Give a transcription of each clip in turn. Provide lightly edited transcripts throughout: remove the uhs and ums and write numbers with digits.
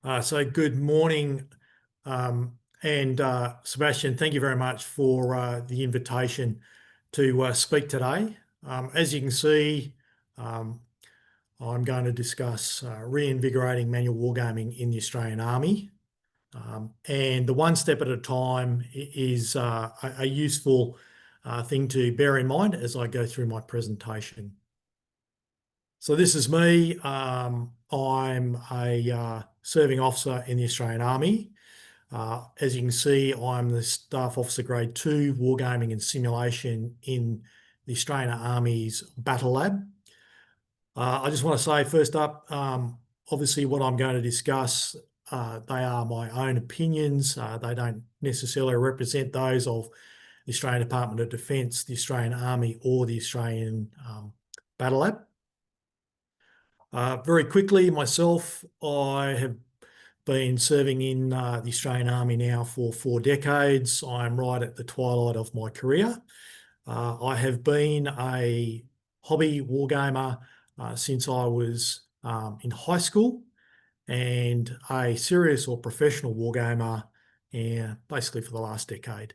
So good morning, and Sebastian, thank you very much for the invitation to speak today. As you can see, um, I'm going to discuss reinvigorating manual wargaming in the Australian Army. And the one step at a time is a useful thing to bear in mind as I go through my presentation. So this is me. I'm a serving officer in the Australian Army. As you can see, I'm the Staff Officer Grade 2 Wargaming and Simulation in the Australian Army's Battle Lab. I just want to say first up, obviously what I'm going to discuss, they are my own opinions. They don't necessarily represent those of the Australian Department of Defence, the Australian Army or the Australian Battle Lab. Very quickly, myself, I have been serving in the Australian Army now for 4 decades. I'm right at the twilight of my career. I have been a hobby wargamer since I was in high school, and a serious or professional wargamer basically for the last decade.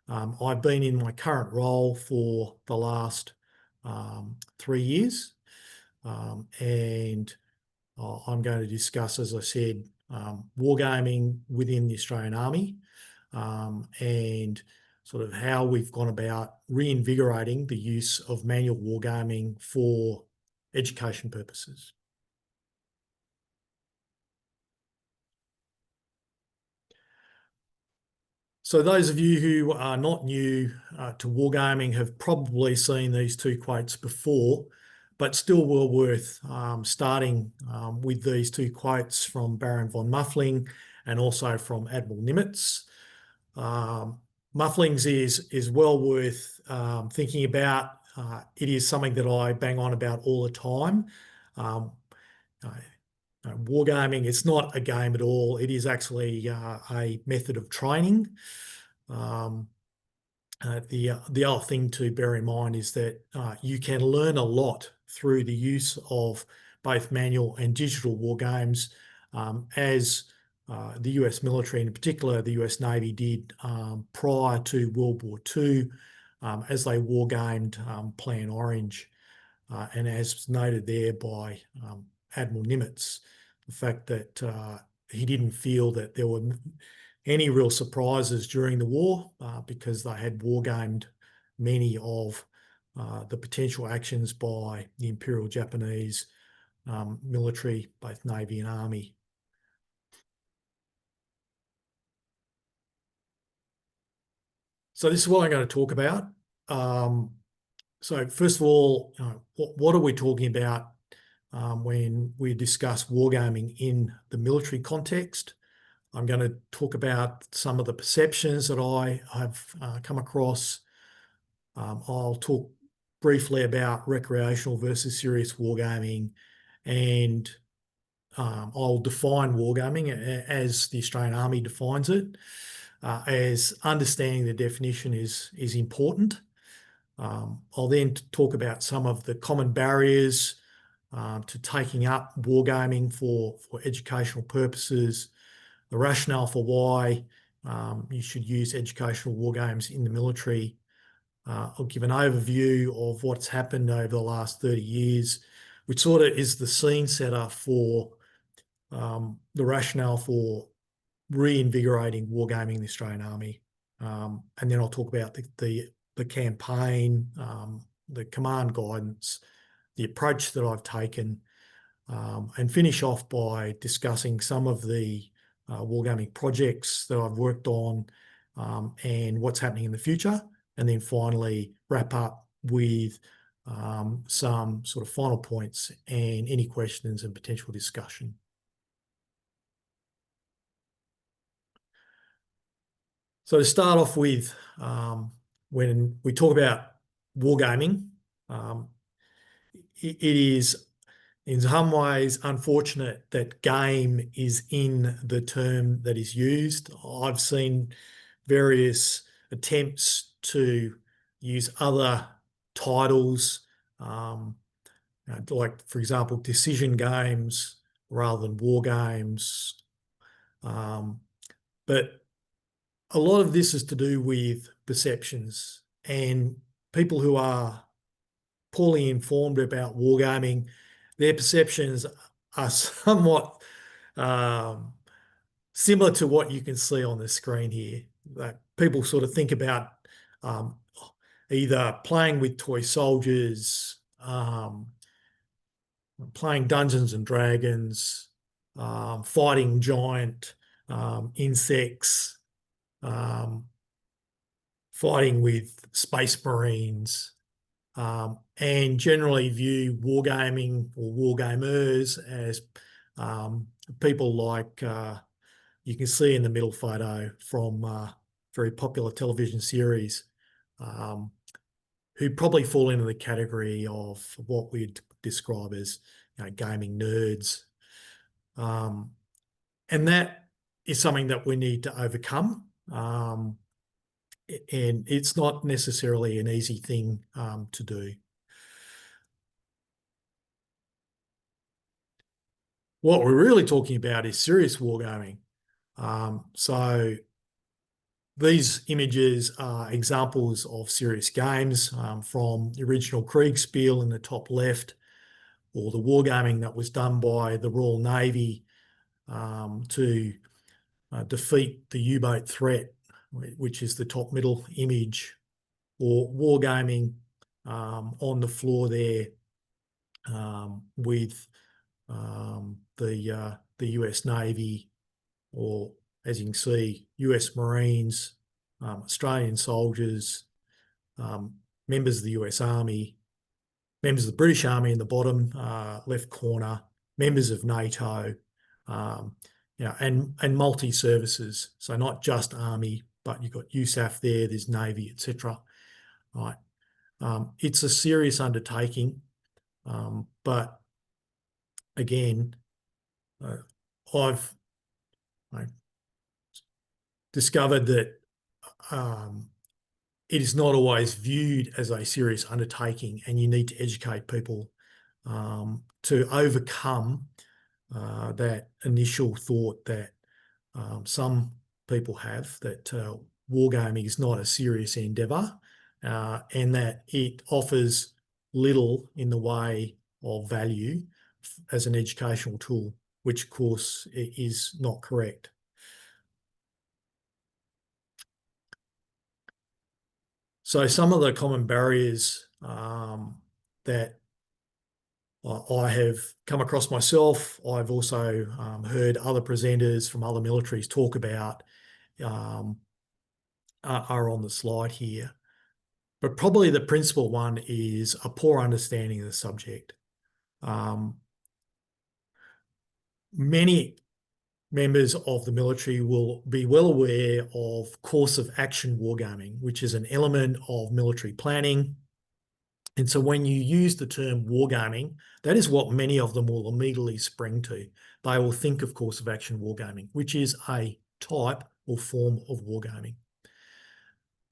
I've been in my current role for the last 3 years. And I'm going to discuss, as I said, wargaming within the Australian Army, and sort of how we've gone about reinvigorating the use of manual wargaming for education purposes. So those of you who are not new to wargaming have probably seen these two quotes before, but still well worth starting with these two quotes from Baron von Muffling and also from Admiral Nimitz. Muffling's is well worth thinking about. It is something that I bang on about all the time. Wargaming, it's not a game at all. It is actually a method of training. The other thing to bear in mind is that you can learn a lot through the use of both manual and digital war games, as the US military, and in particular the US Navy, did prior to World War II, as they wargamed Plan Orange. And as noted there by Admiral Nimitz, the fact that he didn't feel that there were any real surprises during the war because they had wargamed many of the potential actions by the Imperial Japanese military, both Navy and Army. So this is what I'm going to talk about. So first of all, what are we talking about when we discuss wargaming in the military context? I'm going to talk about some of the perceptions that I have come across. I'll talk briefly about recreational versus serious wargaming, and I'll define wargaming as the Australian Army defines it, as understanding the definition is important. I'll then talk about some of the common barriers to taking up wargaming for educational purposes, the rationale for why you should use educational wargames in the military. I'll give an overview of what's happened over the last 30 years, which sort of is the scene setter for the rationale for reinvigorating wargaming in the Australian Army. And then I'll talk about the campaign, the command guidance, the approach that I've taken, and finish off by discussing some of the wargaming projects that I've worked on and what's happening in the future, and then finally wrap up with some sort of final points and any questions and potential discussion. So to start off with, when we talk about wargaming, it is in some ways unfortunate that game is in the term that is used. I've seen various attempts to use other titles, like, for example, decision games rather than war games, But a lot of this is to do with perceptions, and people who are poorly informed about wargaming, their perceptions are somewhat similar to what you can see on the screen here. That people sort of think about either playing with toy soldiers, playing Dungeons and Dragons, fighting giant insects, fighting with space marines, and generally view wargaming or wargamers as people like you can see in the middle photo from a very popular television series, who probably fall into the category of what we'd describe as gaming nerds. And that is something that we need to overcome. And it's not necessarily an easy thing to do. What we're really talking about is serious wargaming. So these images are examples of serious games from the original Kriegsspiel in the top left, or the wargaming that was done by the Royal Navy to defeat the U-boat threat, which is the top middle image, or wargaming on the floor there with the US Navy, or as you can see, US Marines, Australian soldiers, members of the US Army, members of the British Army in the bottom left corner, members of NATO, and multi-services. So not just Army, but you've got USAF there, there's Navy, etc. Right. It's a serious undertaking, but again, I've discovered that it is not always viewed as a serious undertaking, and you need to educate people to overcome that initial thought that some people have, that wargaming is not a serious endeavour, and that it offers little in the way of value as an educational tool, which of course is not correct. So some of the common barriers that I have come across myself, I've also heard other presenters from other militaries talk about, are on the slide here. But probably the principal one is a poor understanding of the subject. Many members of the military will be well aware of course of action wargaming, which is an element of military planning. And so when you use the term wargaming, that is what many of them will immediately spring to. They will think of course of action wargaming, which is a type or form of wargaming.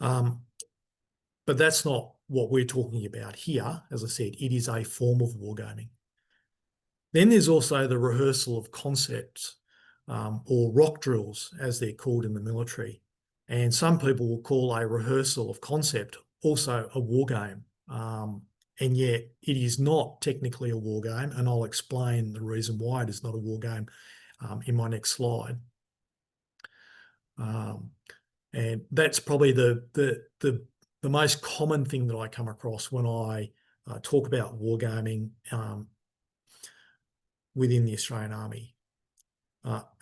But that's not what we're talking about here. As I said, it is a form of wargaming. Then there's also the rehearsal of concepts, or rock drills, as they're called in the military. And some people will call a rehearsal of concept also a war game. And yet it is not technically a war game, and I'll explain the reason why it is not a war game in my next slide. And that's probably the most common thing that I come across when I talk about wargaming within the Australian Army.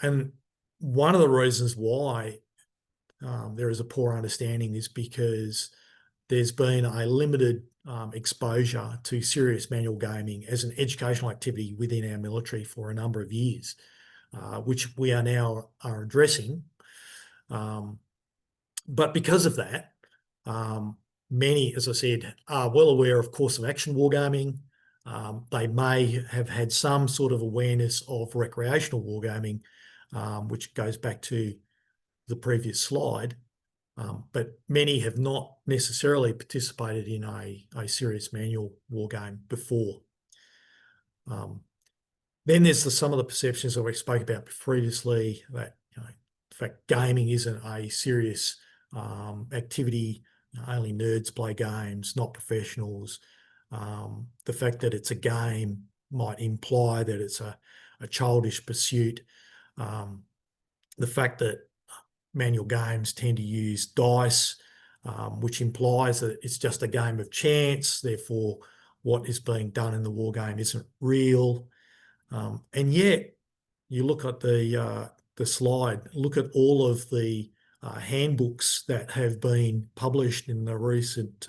And one of the reasons why there is a poor understanding is because there's been a limited exposure to serious manual gaming as an educational activity within our military for a number of years, which we are now addressing. But because of that, many, as I said, are well aware of course of action wargaming. They may have had some sort of awareness of recreational wargaming, which goes back to the previous slide, but many have not necessarily participated in a serious manual wargame before. Then there's some of the perceptions that we spoke about previously, that fact, gaming isn't a serious activity. Only nerds play games, not professionals. The fact that it's a game might imply that it's a childish pursuit. The fact that manual games tend to use dice, which implies that it's just a game of chance. Therefore, what is being done in the war game isn't real. And yet, you look at the slide, look at all of the handbooks that have been published in the recent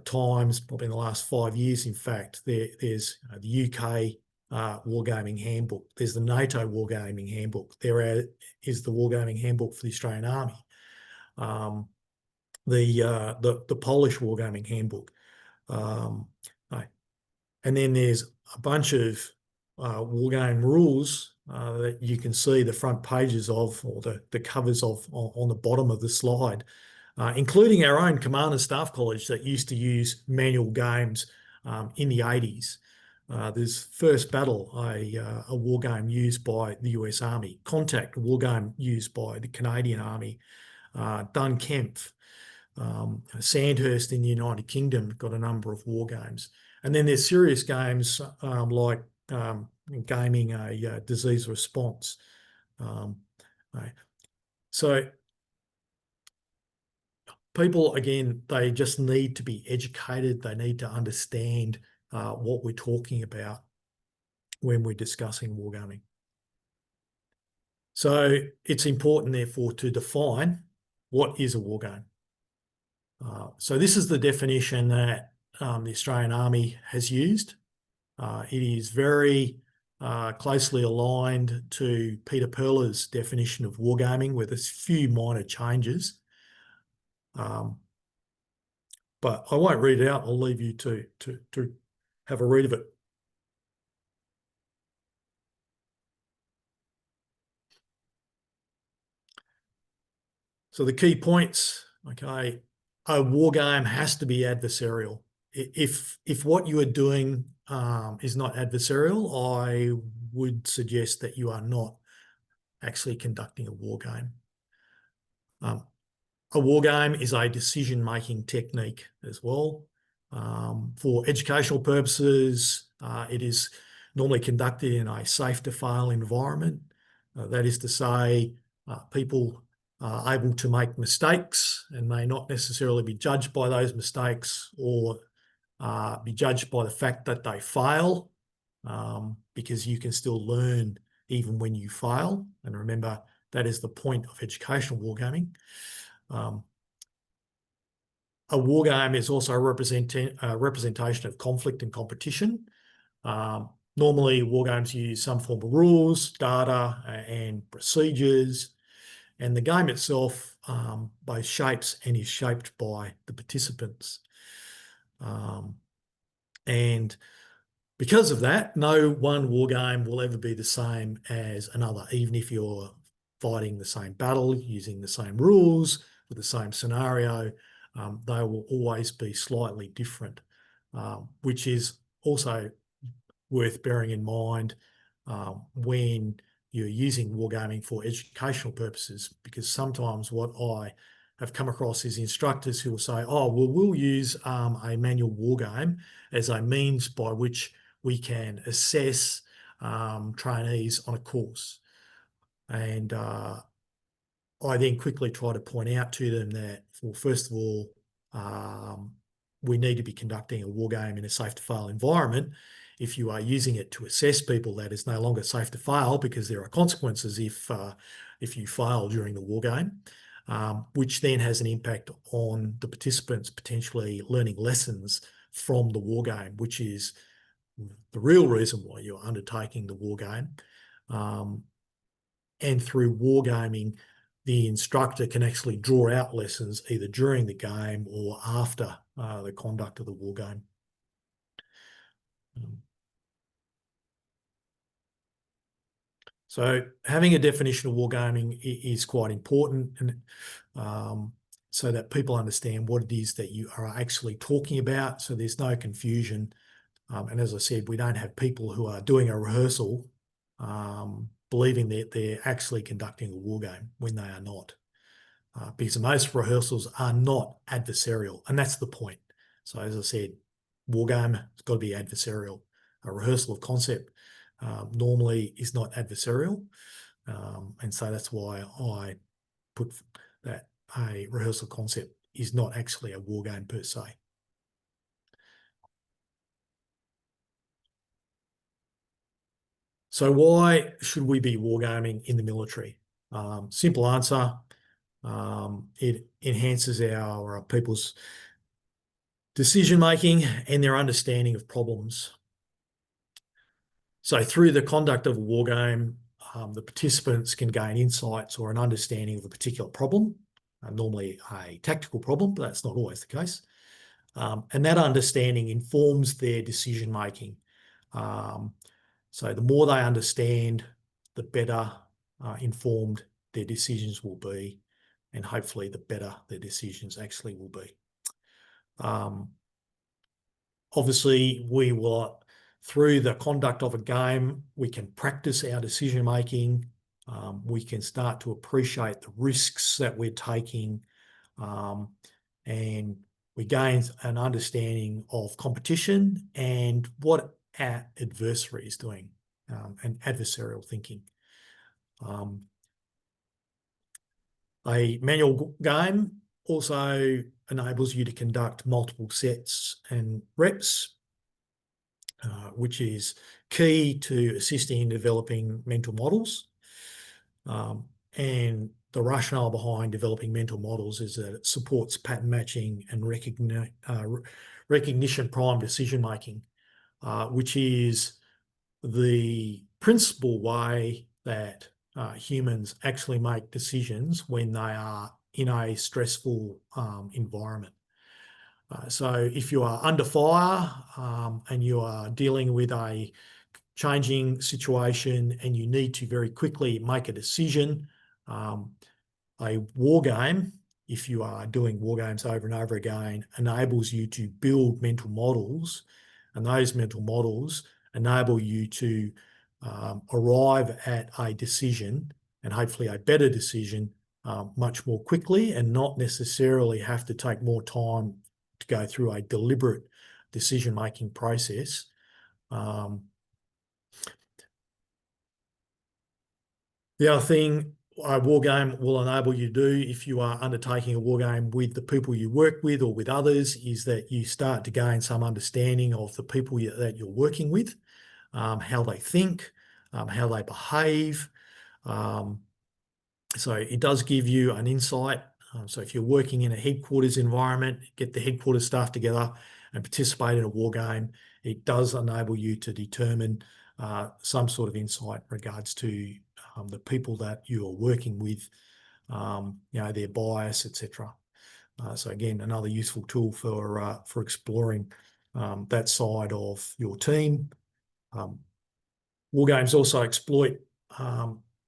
times, probably in the last 5 years. In fact, there's the UK Wargaming Handbook. There's the NATO Wargaming Handbook. There is the Wargaming Handbook for the Australian Army. The Polish Wargaming Handbook. And then there's a bunch of wargame rules that you can see the front pages of, or the covers of, on the bottom of the slide, including our own Command and Staff College that used to use manual games in the 80s. There's First Battle, a war game used by the US Army. Contact, a war game used by the Canadian Army. Dunkempt, Sandhurst in the United Kingdom got a number of war games. And then there's serious games like gaming a disease response. So people, again, they just need to be educated. They need to understand what we're talking about when we're discussing wargaming. So it's important, therefore, to define what is a wargame. So this is the definition that the Australian Army has used. It is very closely aligned to Peter Perler's definition of wargaming, with a few minor changes. But I won't read it out. I'll leave you to have a read of it. So the key points, okay, a war game has to be adversarial. If what you are doing is not adversarial, I would suggest that you are not actually conducting a war game. A war game is a decision-making technique as well. For educational purposes, it is normally conducted in a safe-to-fail environment. That is to say, people are able to make mistakes and may not necessarily be judged by those mistakes, or be judged by the fact that they fail, because you can still learn even when you fail. And remember, that is the point of educational wargaming. A war game is also a representation of conflict and competition. Normally, war games use some form of rules, data, and procedures, and the game itself both shapes and is shaped by the participants. And because of that, no one war game will ever be the same as another, even if you're fighting the same battle, using the same rules, with the same scenario. They will always be slightly different, which is also worth bearing in mind when you're using wargaming for educational purposes, because sometimes what I have come across is instructors who will say, oh, well, we'll use a manual wargame as a means by which we can assess trainees on a course. And I then quickly try to point out to them that, well, first of all, we need to be conducting a war game in a safe-to-fail environment. If you are using it to assess people, that is no longer safe to fail, because there are consequences if you fail during the war game, which then has an impact on the participants potentially learning lessons from the war game, which is the real reason why you're undertaking the war game. And through wargaming, the instructor can actually draw out lessons either during the game or after the conduct of the war game. So having a definition of wargaming is quite important, and so that people understand what it is that you are actually talking about, so there's no confusion. And as I said, we don't have people who are doing a rehearsal believing that they're actually conducting a war game when they are not. Because most rehearsals are not adversarial, and that's the point. So as I said, war game has got to be adversarial. A rehearsal of concept normally is not adversarial, and so that's why I put that a rehearsal concept is not actually a war game per se. So why should we be wargaming in the military? Simple answer, it enhances our people's decision-making and their understanding of problems. So through the conduct of a war game, the participants can gain insights or an understanding of a particular problem, normally a tactical problem, but that's not always the case. And that understanding informs their decision-making. So the more they understand, the better informed their decisions will be, and hopefully the better their decisions actually will be. Obviously, we will, through the conduct of a game, we can practice our decision-making. We can start to appreciate the risks that we're taking, and we gain an understanding of competition and what our adversary is doing, and adversarial thinking. A manual game also enables you to conduct multiple sets and reps, which is key to assisting in developing mental models. And the rationale behind developing mental models is that it supports pattern matching and recognition prime decision-making, which is the principal way that humans actually make decisions when they are in a stressful environment. So if you are under fire and you are dealing with a changing situation and you need to very quickly make a decision, a war game, if you are doing war games over and over again, enables you to build mental models, and those mental models enable you to arrive at a decision, and hopefully a better decision, much more quickly, and not necessarily have to take more time to go through a deliberate decision-making process. The other thing a war game will enable you to do if you are undertaking a war game with the people you work with or with others is that you start to gain some understanding of the people that you're working with, how they think, how they behave. So it does give you an insight. So if you're working in a headquarters environment, get the headquarters staff together and participate in a war game, it does enable you to determine some sort of insight in regards to the people that you are working with, their bias, etc. So again, another useful tool for exploring that side of your team. War games also exploit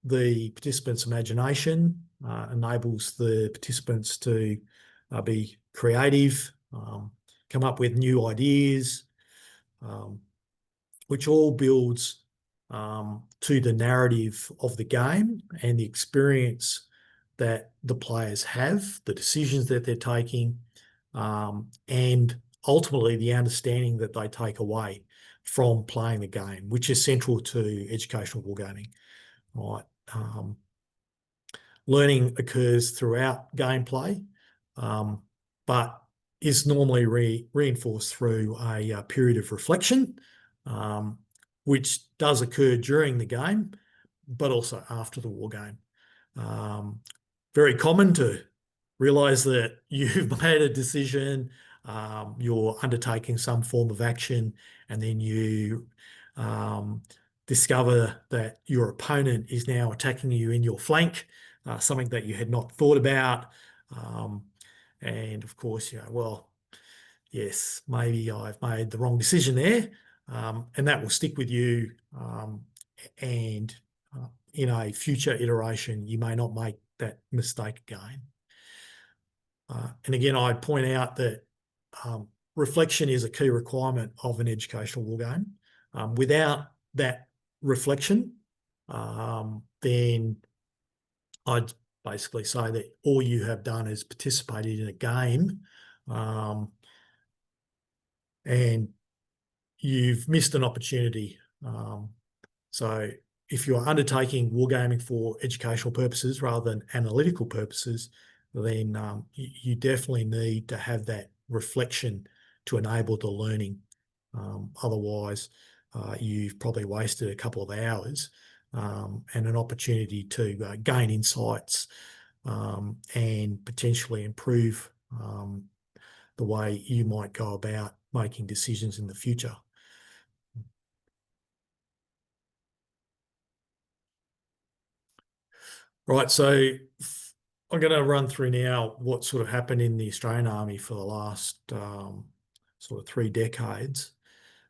the participants' imagination, enables the participants to be creative, come up with new ideas, which all builds to the narrative of the game and the experience that the players have, the decisions that they're taking, and ultimately the understanding that they take away from playing the game, which is central to educational wargaming. Right. Learning occurs throughout gameplay, but is normally reinforced through a period of reflection, which does occur during the game, but also after the war game. Very common to realise that you've made a decision, you're undertaking some form of action, and then you discover that your opponent is now attacking you in your flank, something that you had not thought about. And of course, well, yes, maybe I've made the wrong decision there. And that will stick with you. And in a future iteration, you may not make that mistake again. And again, I point out that reflection is a key requirement of an educational wargame. Without that reflection, then I'd basically say that all you have done is participated in a game, and you've missed an opportunity. So if you're undertaking wargaming for educational purposes rather than analytical purposes, then you definitely need to have that reflection to enable the learning. Otherwise, you've probably wasted a couple of hours and an opportunity to gain insights and potentially improve the way you might go about making decisions in the future. Right, so I'm going to run through now what sort of happened in the Australian Army for the last sort of 3 decades.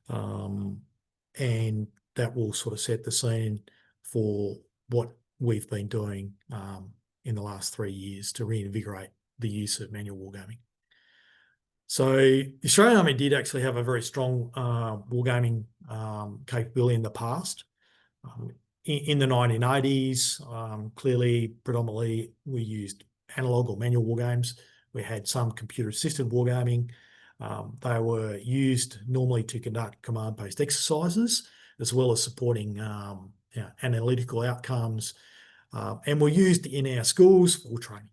And that will sort of set the scene for what we've been doing in the last 3 years to reinvigorate the use of manual wargaming. So the Australian Army did actually have a very strong wargaming capability in the past. In the 1980s, clearly, predominantly, we used analog or manual wargames. We had some computer-assisted wargaming. They were used normally to conduct command-based exercises, as well as supporting analytical outcomes, and were used in our schools for training.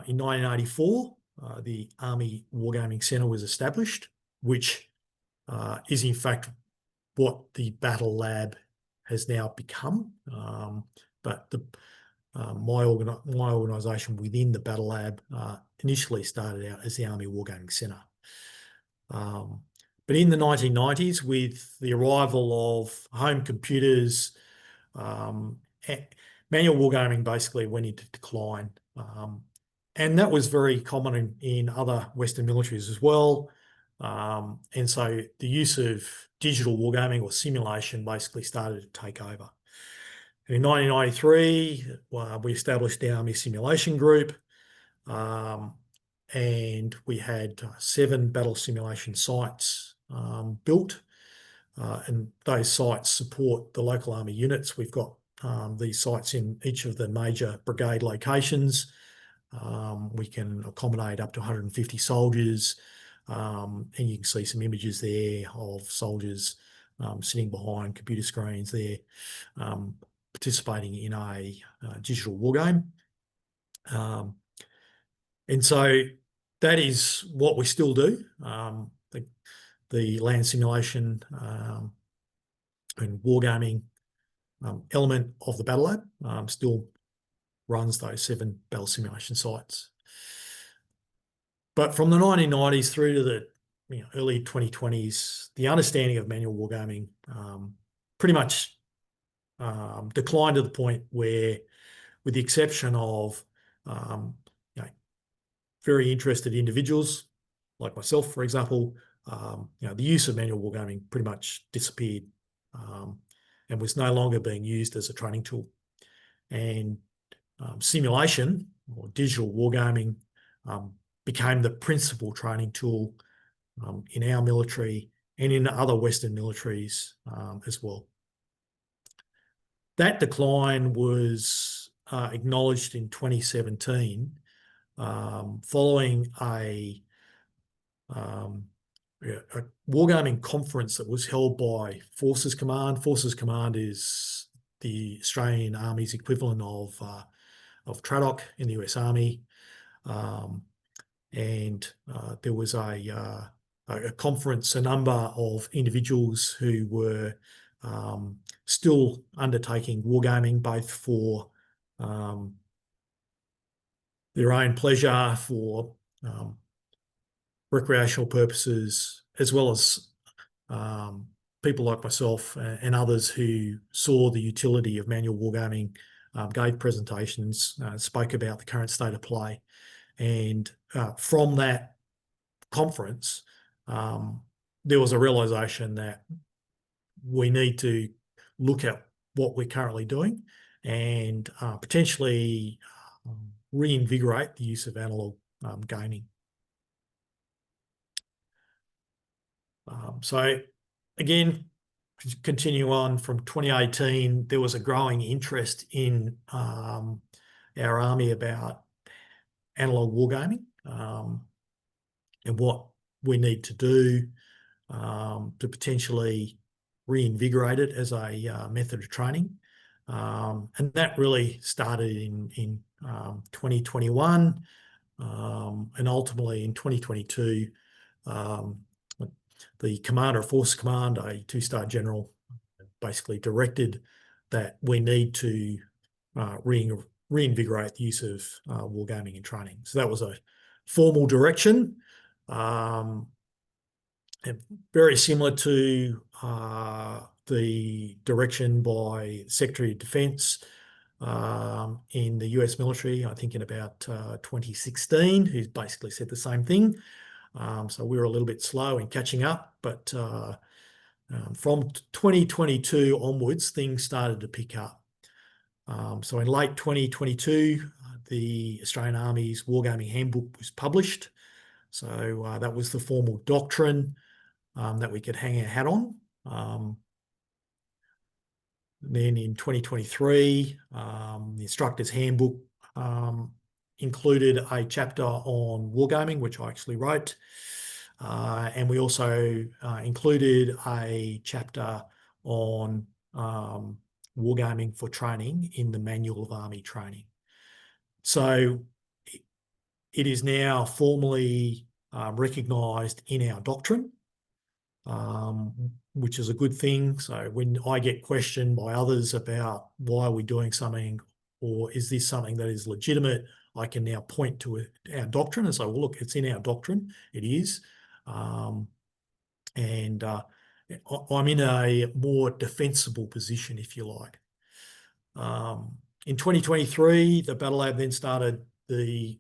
In 1984, the Army Wargaming Centre was established, which is in fact what the Battle Lab has now become. But my organisation within the Battle Lab initially started out as the Army Wargaming Centre. But in the 1990s, with the arrival of home computers, manual wargaming basically went into decline. And that was very common in other Western militaries as well. And so the use of digital wargaming or simulation basically started to take over. And in 1993, we established the Army Simulation Group, and we had 7 battle simulation sites built. And those sites support the local army units. We've got these sites in each of the major brigade locations. We can accommodate up to 150 soldiers, and you can see some images there of soldiers sitting behind computer screens there, participating in a digital war game. And so that is what we still do. The land simulation and wargaming element of the Battle Lab still runs those 7 battle simulation sites. But from the 1990s through to the early 2020s, the understanding of manual wargaming pretty much declined to the point where, with the exception of very interested individuals like myself, for example, the use of manual wargaming pretty much disappeared and was no longer being used as a training tool. And simulation or digital wargaming became the principal training tool in our military and in other Western militaries as well. That decline was acknowledged in 2017 following a wargaming conference that was held by Forces Command. Forces Command is the Australian Army's equivalent of TRADOC in the US Army. And there was a conference, a number of individuals who were still undertaking wargaming, both for their own pleasure, for recreational purposes, as well as people like myself and others who saw the utility of manual wargaming, gave presentations, spoke about the current state of play. And from that conference, there was a realisation that we need to look at what we're currently doing and potentially reinvigorate the use of analog gaming. So again, continue on from 2018, there was a growing interest in our army about analog wargaming and what we need to do to potentially reinvigorate it as a method of training. And that really started in 2021 and ultimately in 2022, the Commander of Forces Command, a two-star general, basically directed that we need to reinvigorate the use of wargaming in training. So that was a formal direction, and very similar to the direction by Secretary of Defense in the US military, I think in about 2016, who's basically said the same thing. So we were a little bit slow in catching up, but from 2022 onwards, things started to pick up. So in late 2022, the Australian Army's Wargaming Handbook was published. So that was the formal doctrine that we could hang our hat on. Then in 2023, the Instructor's Handbook included a chapter on wargaming, which I actually wrote. And we also included a chapter on wargaming for training in the Manual of Army Training. So it is now formally recognised in our doctrine, which is a good thing. So when I get questioned by others about why are we doing something, or is this something that is legitimate, I can now point to our doctrine and say, well, look, it's in our doctrine. It is. I'm in a more defensible position, if you like. In 2023, the Battle Lab then started the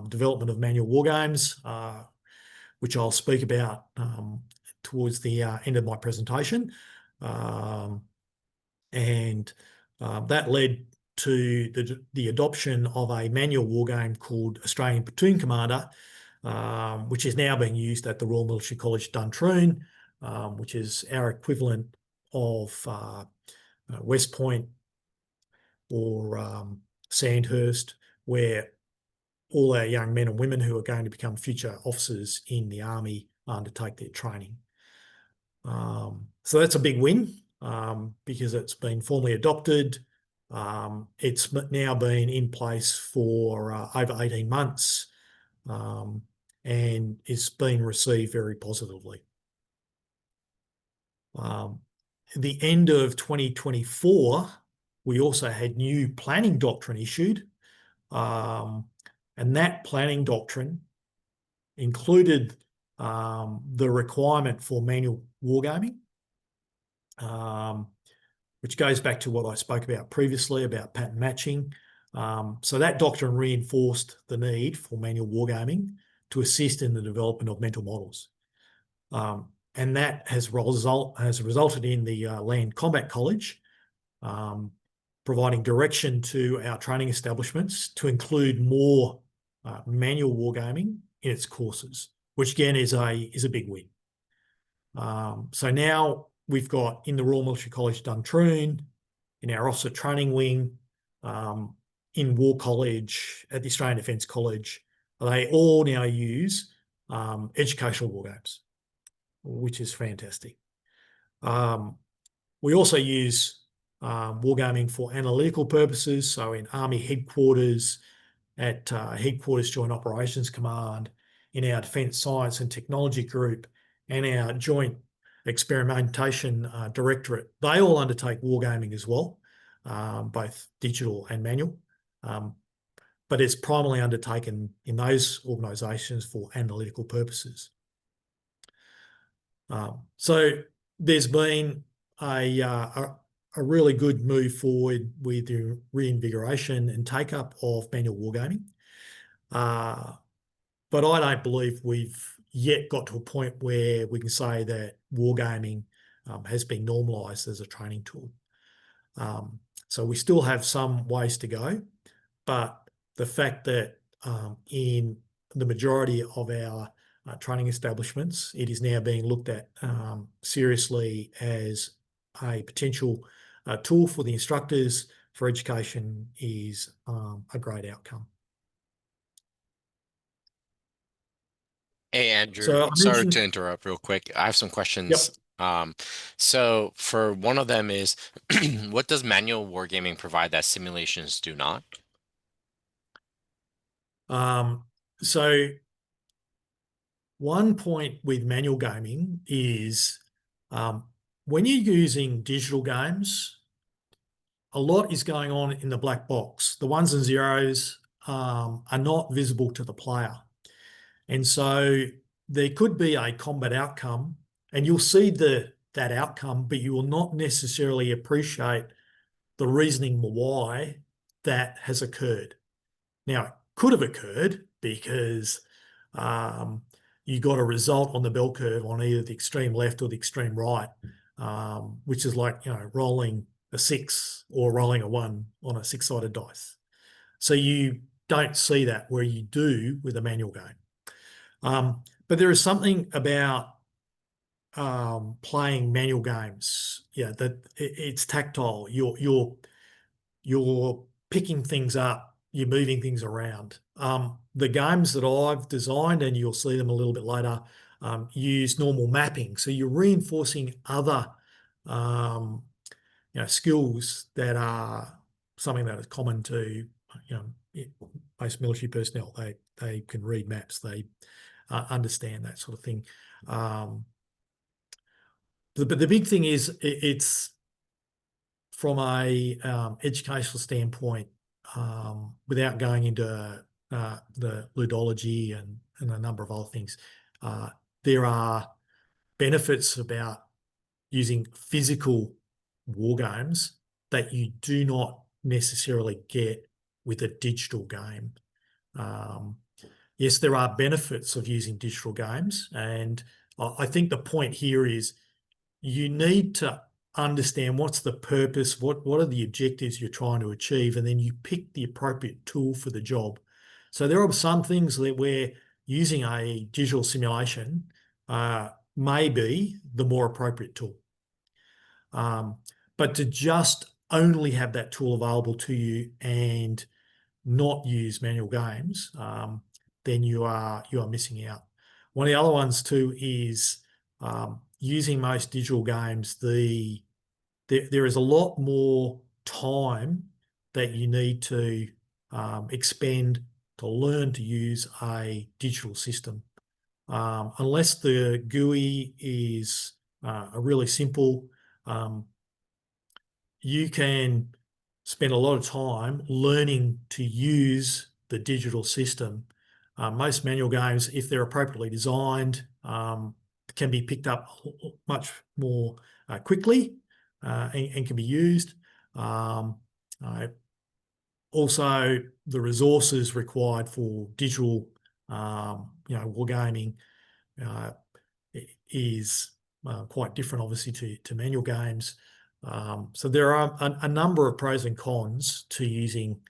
development of manual wargames, which I'll speak about towards the end of my presentation. That led to the adoption of a manual wargame called Australian Platoon Commander, which is now being used at the Royal Military College Duntroon, which is our equivalent of West Point or Sandhurst, where all our young men and women who are going to become future officers in the Army undertake their training. So that's a big win because it's been formally adopted. It's now been in place for over 18 months and is being received very positively. At the end of 2024, we also had new planning doctrine issued, and that planning doctrine included the requirement for manual wargaming, which goes back to what I spoke about previously about pattern matching. So that doctrine reinforced the need for manual wargaming to assist in the development of mental models. And that has resulted in the Land Combat College providing direction to our training establishments to include more manual wargaming in its courses, which again is a big win. So now we've got in the Royal Military College Duntroon, in our officer training wing, in War College, at the Australian Defence College, they all now use educational wargames, which is fantastic. We also use wargaming for analytical purposes. So in Army headquarters, at Headquarters Joint Operations Command, in our Defence Science and Technology Group, and our Joint Experimentation Directorate, they all undertake wargaming as well, both digital and manual. But it's primarily undertaken in those organisations for analytical purposes. So there's been a really good move forward with the reinvigoration and take-up of manual wargaming. But I don't believe we've yet got to a point where we can say that wargaming has been normalised as a training tool. So we still have some ways to go, but the fact that in the majority of our training establishments, it is now being looked at seriously as a potential tool for the instructors for education is a great outcome. Hey, Andrew, So I sorry to mentioned, interrupt real quick. I have some questions. yep. So for one of them is, what does manual wargaming provide that simulations do not? So one point with manual gaming is when you're using digital games, a lot is going on in the black box. The ones and zeros are not visible to the player. And so there could be a combat outcome, and you'll see that outcome, but you will not necessarily appreciate the reasoning why that has occurred. Now, it could have occurred because um, you got a result on the bell curve on either the extreme left or the extreme right, which is like, rolling a 6 or rolling a 1 on a 6-sided dice. So you don't see that where you do with a manual game. But there is something about playing manual games, that it's tactile. You're picking things up, you're moving things around. The games that I've designed, and you'll see them a little bit later, use normal mapping. So you're reinforcing other skills that are something that is common to most military personnel. They can read maps, they understand that sort of thing. But the big thing is it's from a educational standpoint, without going into the ludology and a number of other things, there are benefits about using physical war games that you do not necessarily get with a digital game. Yes, there are benefits of using digital games, and I think the point here is you need to understand what's the purpose, what are the objectives you're trying to achieve, and then you pick the appropriate tool for the job. So there are some things that where using a digital simulation may be the more appropriate tool. But to just only have that tool available to you and not use manual games, then you are missing out. One of the other ones too is using most digital games. There is a lot more time that you need to expend to learn to use a digital system. Unless the GUI is a really simple, you can spend a lot of time learning to use the digital system. Most manual games, if they're appropriately designed, can be picked up much more quickly and can be used. Also, the resources required for digital, wargaming is quite different, obviously, to manual games. So there are a number of pros and cons to using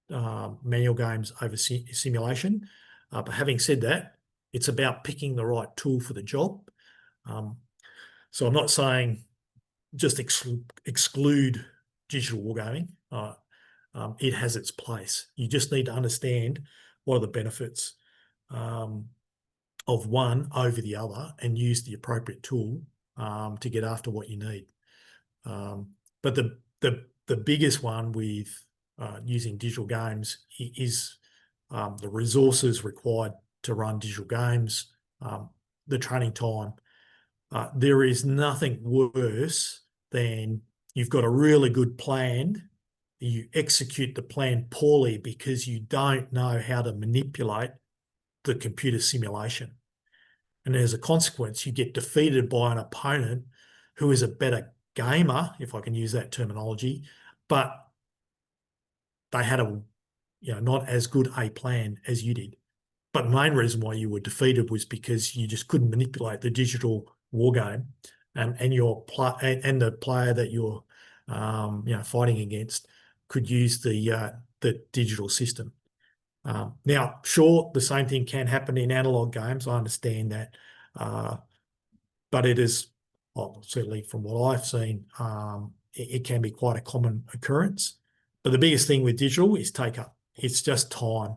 manual games over simulation. But having said that, it's about picking the right tool for the job. So I'm not saying just exclude digital wargaming. It has its place. You just need to understand what are the benefits of one over the other and use the appropriate tool to get after what you need. But the biggest one with using digital games is the resources required to run digital games, the training time. There is nothing worse than you've got a really good plan, you execute the plan poorly because you don't know how to manipulate the computer simulation. And as a consequence, you get defeated by an opponent who is a better gamer, if I can use that terminology, but they had not as good a plan as you did. But the main reason why you were defeated was because you just couldn't manipulate the digital war game, and the player that you're fighting against could use the digital system. Now, sure, the same thing can happen in analog games. I understand that, but it is certainly from what I've seen, it can be quite a common occurrence. But the biggest thing with digital is take up. It's just time.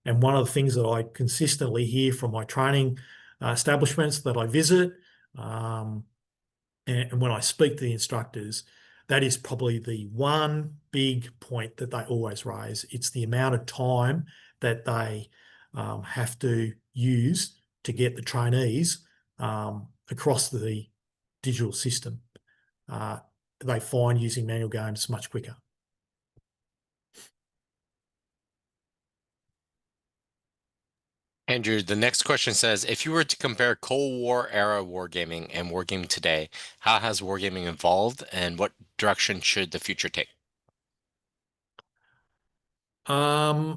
And one of the things that I consistently hear from my training establishments that I visit, and when I speak to the instructors, that is probably the one big point that they always raise. It's the amount of time that they have to use to get the trainees across the digital system. They find using manual games much quicker. Andrew, the next question says, if you were to compare Cold War era wargaming and wargaming today, how has wargaming evolved and what direction should the future take? I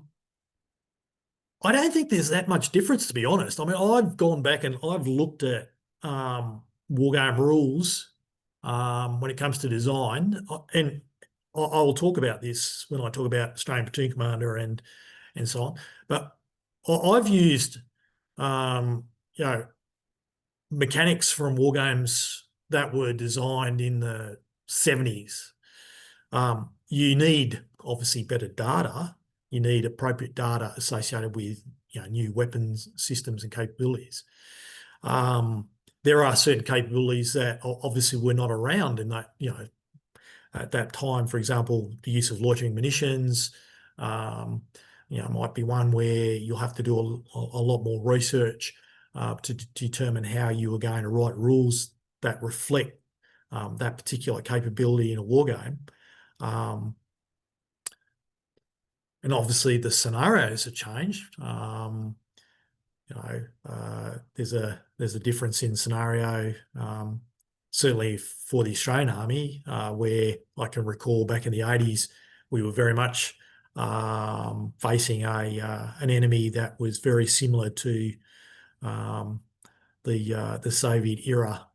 don't think there's that much difference, to be honest. I mean, I've gone back and I've looked at wargame rules when it comes to design, and I will talk about this when I talk about Australian Platoon Commander and so on. But I've used you know, mechanics from wargames that were designed in the 70s. You need obviously better data. You need appropriate data associated with new weapons systems and capabilities. There are certain capabilities that obviously were not around in that at that time. For example, the use of loitering munitions. Might be one where you'll have to do a lot more research to determine how you are going to write rules that reflect that particular capability in a war game. And obviously the scenarios have changed. There's a difference in scenario, certainly for the Australian Army, where I can recall back in the 80s, we were very much facing an enemy that was very similar to the Soviet era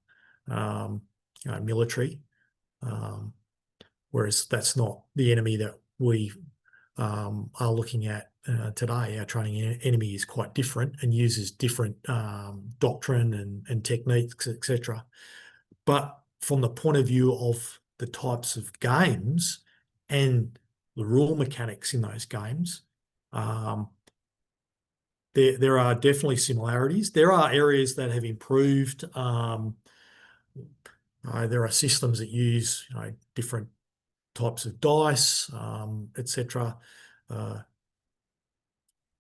military, whereas that's not the enemy that we are looking at today. Our training enemy is quite different and uses different doctrine and techniques, etc. But from the point of view of the types of games and the rule mechanics in those games, there are definitely similarities. There are areas that have improved. There are systems that use different types of dice, etc.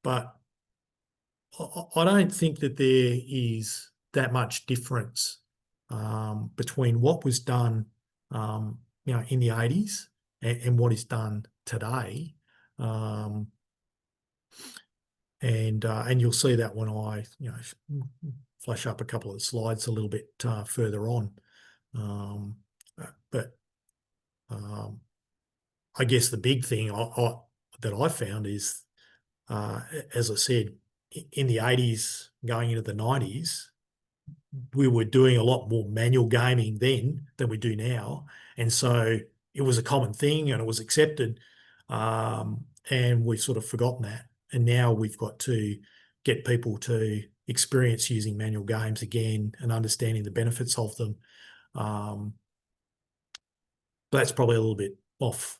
But I don't think that there is that much difference between what was done, in the 80s and what is done today. And you'll see that when I, flash up a couple of the slides a little bit further on. But I guess the big thing that I found is, as I said, in the 80s going into the 90s, we were doing a lot more manual gaming then than we do now. And so it was a common thing and it was accepted. And we've sort of forgotten that. And now we've got to get people to experience using manual games again and understanding the benefits of them. That's probably a little bit off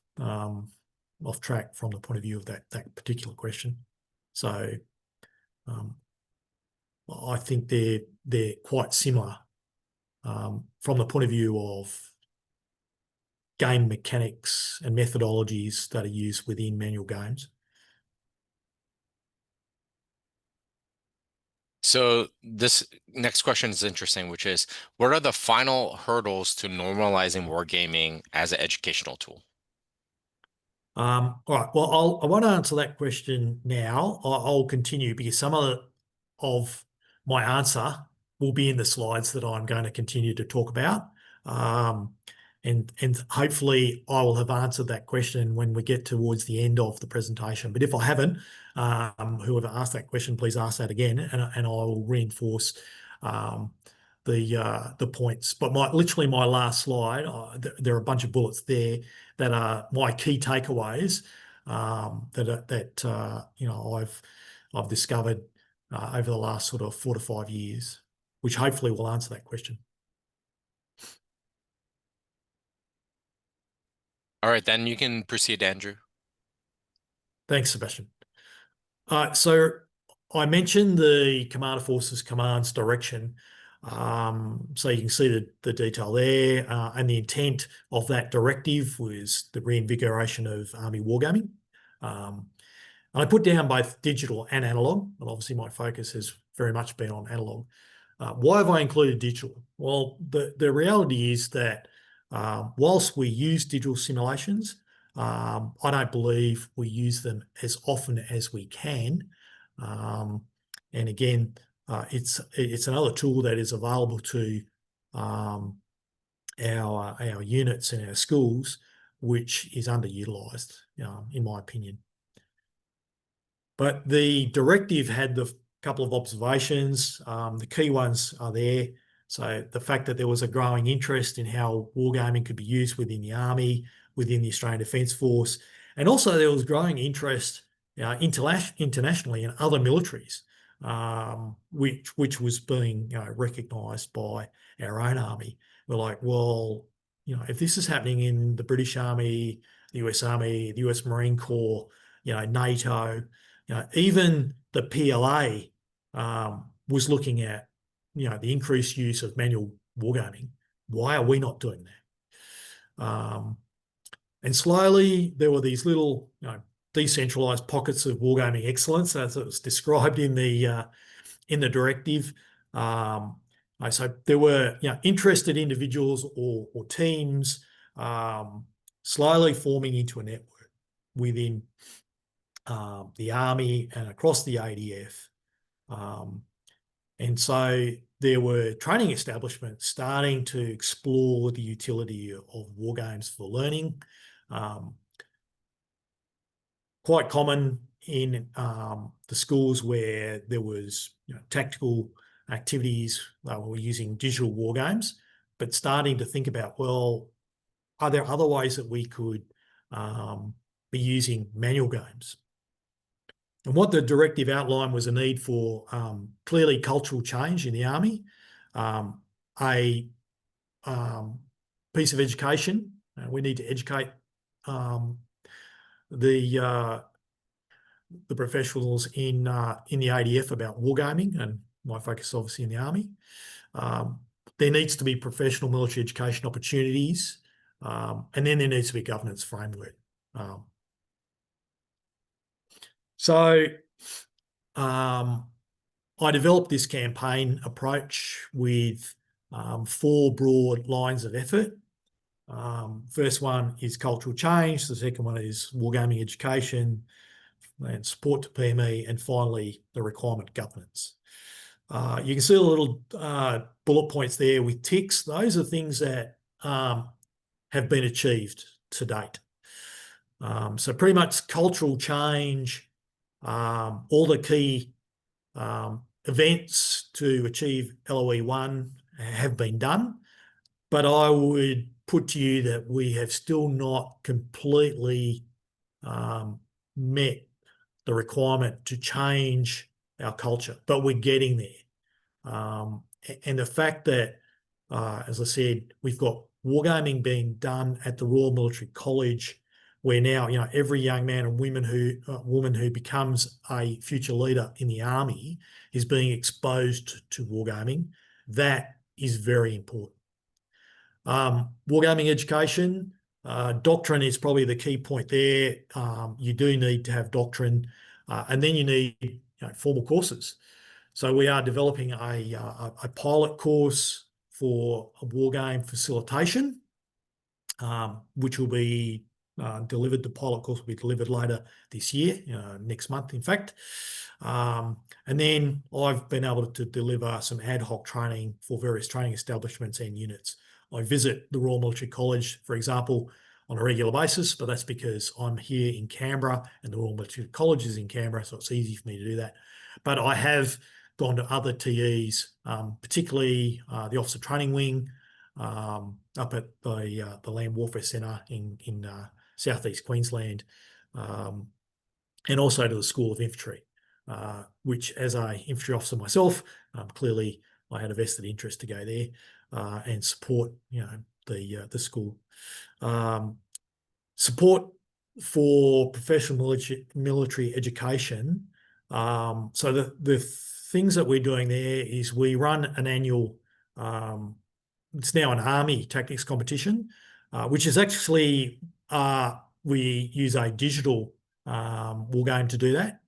track from the point of view of that particular question. So I think they're quite similar from the point of view of game mechanics and methodologies that are used within manual games. So this next question is interesting, which is, what are the final hurdles to normalizing wargaming as an educational tool? All right. Well, I won't answer that question now. I'll continue because some of my answer will be in the slides that I'm going to continue to talk about. And hopefully I will have answered that question when we get towards the end of the presentation. But if I haven't, whoever asked that question, please ask that again, and I will reinforce the points. But literally my last slide, there are a bunch of bullets there that are my key takeaways I've discovered over the last sort of 4 to 5 years, which hopefully will answer that question. All right, then you can proceed, Andrew. Thanks, Sebastian. So I mentioned the Commander Forces Command's direction. So you can see the detail there, and the intent of that directive was the reinvigoration of Army wargaming. And I put down both digital and analog, and obviously my focus has very much been on analog. Why have I included digital? Well, the reality is that whilst we use digital simulations, I don't believe we use them as often as we can. And again, it's another tool that is available to our units and our schools, which is underutilised, in my opinion. But the directive had the couple of observations. The key ones are there. So the fact that there was a growing interest in how wargaming could be used within the Army, within the Australian Defence Force, and also there was growing interest internationally in other militaries, which was being recognised by our own Army. We're like, well, if this is happening in the British Army, the US Army, the US Marine Corps, NATO, even the PLA was looking at, the increased use of manual wargaming. Why are we not doing that? And slowly there were these little, decentralized pockets of wargaming excellence, as it was described in the directive. So there were, interested individuals or teams slowly forming into a network within the Army and across the ADF. And so there were training establishments starting to explore the utility of war games for learning. Quite common in the schools where there was tactical activities, were using digital war games, but starting to think about, well, are there other ways that we could be using manual games? And what the directive outlined was a need for clearly cultural change in the Army, a piece of education. We need to educate the professionals in the ADF about wargaming, and my focus is obviously in the Army. There needs to be professional military education opportunities, and then there needs to be a governance framework. So I developed this campaign approach with 4 broad lines of effort. First one is cultural change. The second one is wargaming education and support to PME, and finally the requirement governance. You can see the little bullet points there with ticks. Those are things that have been achieved to date. So pretty much cultural change, all the key events to achieve LOE 1 have been done, but I would put to you that we have still not completely met the requirement to change our culture, but we're getting there. And the fact that, as I said, we've got wargaming being done at the Royal Military College, where now, every young man and woman who becomes a future leader in the Army is being exposed to wargaming. That is very important. Wargaming education, doctrine is probably the key point there. You do need to have doctrine, and then you need formal courses. So we are developing a pilot course for a wargame facilitation, which will be delivered. The pilot course will be delivered later this year, next month, in fact. And then I've been able to deliver some ad hoc training for various training establishments and units. I visit the Royal Military College, for example, on a regular basis, but that's because I'm here in Canberra and the Royal Military College is in Canberra, so it's easy for me to do that. But I have gone to other TEs, particularly the Officer Training Wing, up at the Land Warfare Centre in southeast Queensland, and also to the School of Infantry, which, as an infantry officer myself, clearly I had a vested interest to go there and support, the school. Support for professional military education. So the things that we're doing there is we run an annual, it's now an Army tactics competition, which is actually, we use a digital war game to do that.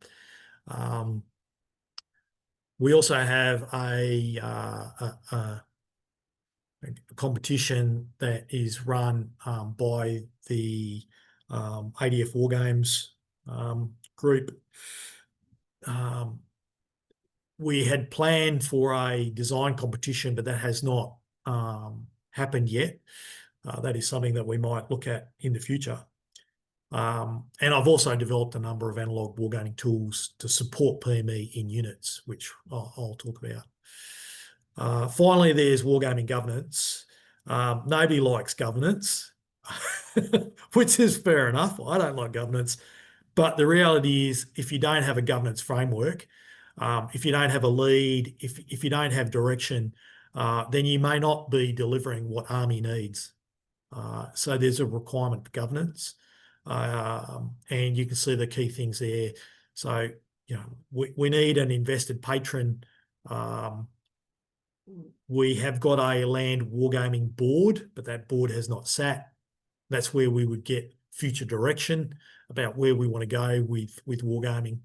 We also have a competition that is run by the ADF Wargames group. We had planned for a design competition, but that has not happened yet. That is something that we might look at in the future. And I've also developed a number of analog wargaming tools to support PME in units, which I'll talk about. Finally, there's wargaming governance. Nobody likes governance, which is fair enough. I don't like governance. But the reality is, if you don't have a governance framework, if you don't have a lead, if you don't have direction, then you may not be delivering what Army needs. So there's a requirement for governance. And you can see the key things there. So, we need an invested patron. We have got a land wargaming board, but that board has not sat. That's where we would get future direction about where we want to go with wargaming.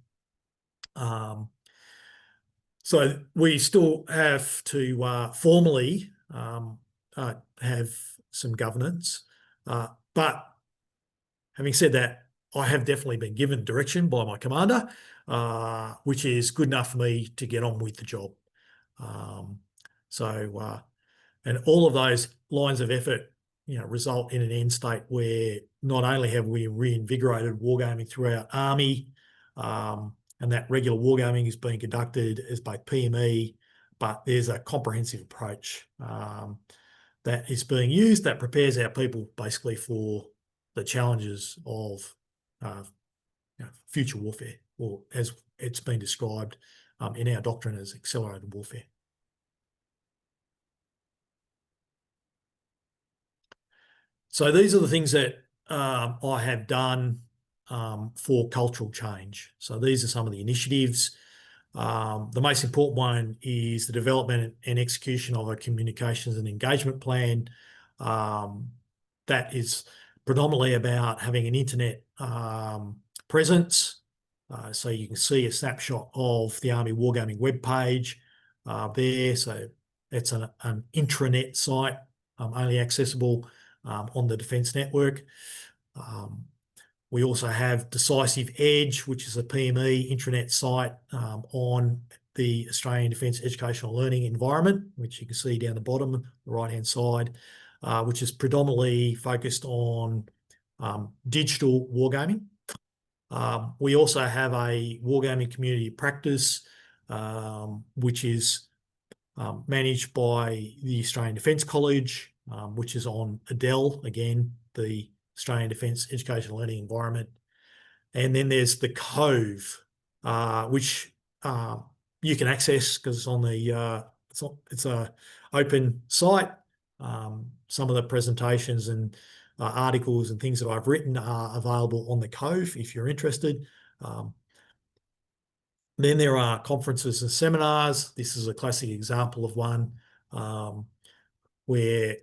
So we still have to formally have some governance. But having said that, I have definitely been given direction by my commander, which is good enough for me to get on with the job. And all of those lines of effort, result in an end state where not only have we reinvigorated wargaming throughout Army, and that regular wargaming is being conducted as both PME, but there's a comprehensive approach that is being used that prepares our people basically for the challenges of future warfare, or as it's been described in our doctrine as accelerated warfare. So these are the things that I have done for cultural change. So these are some of the initiatives. The most important one is the development and execution of a communications and engagement plan. That is predominantly about having an internet presence. So you can see a snapshot of the Army Wargaming webpage there. So it's an intranet site, only accessible on the Defence Network. We also have Decisive Edge, which is a PME intranet site on the Australian Defence Educational Learning Environment, which you can see down the bottom, the right-hand side, which is predominantly focused on digital wargaming. We also have a wargaming community practice, which is managed by the Australian Defence College, which is on ADEL, again, the Australian Defence Educational Learning Environment. And then there's the Cove, which you can access because it's on the it's a open site. Some of the presentations and articles and things that I've written are available on the Cove if you're interested. Then there are conferences and seminars. This is a classic example of one where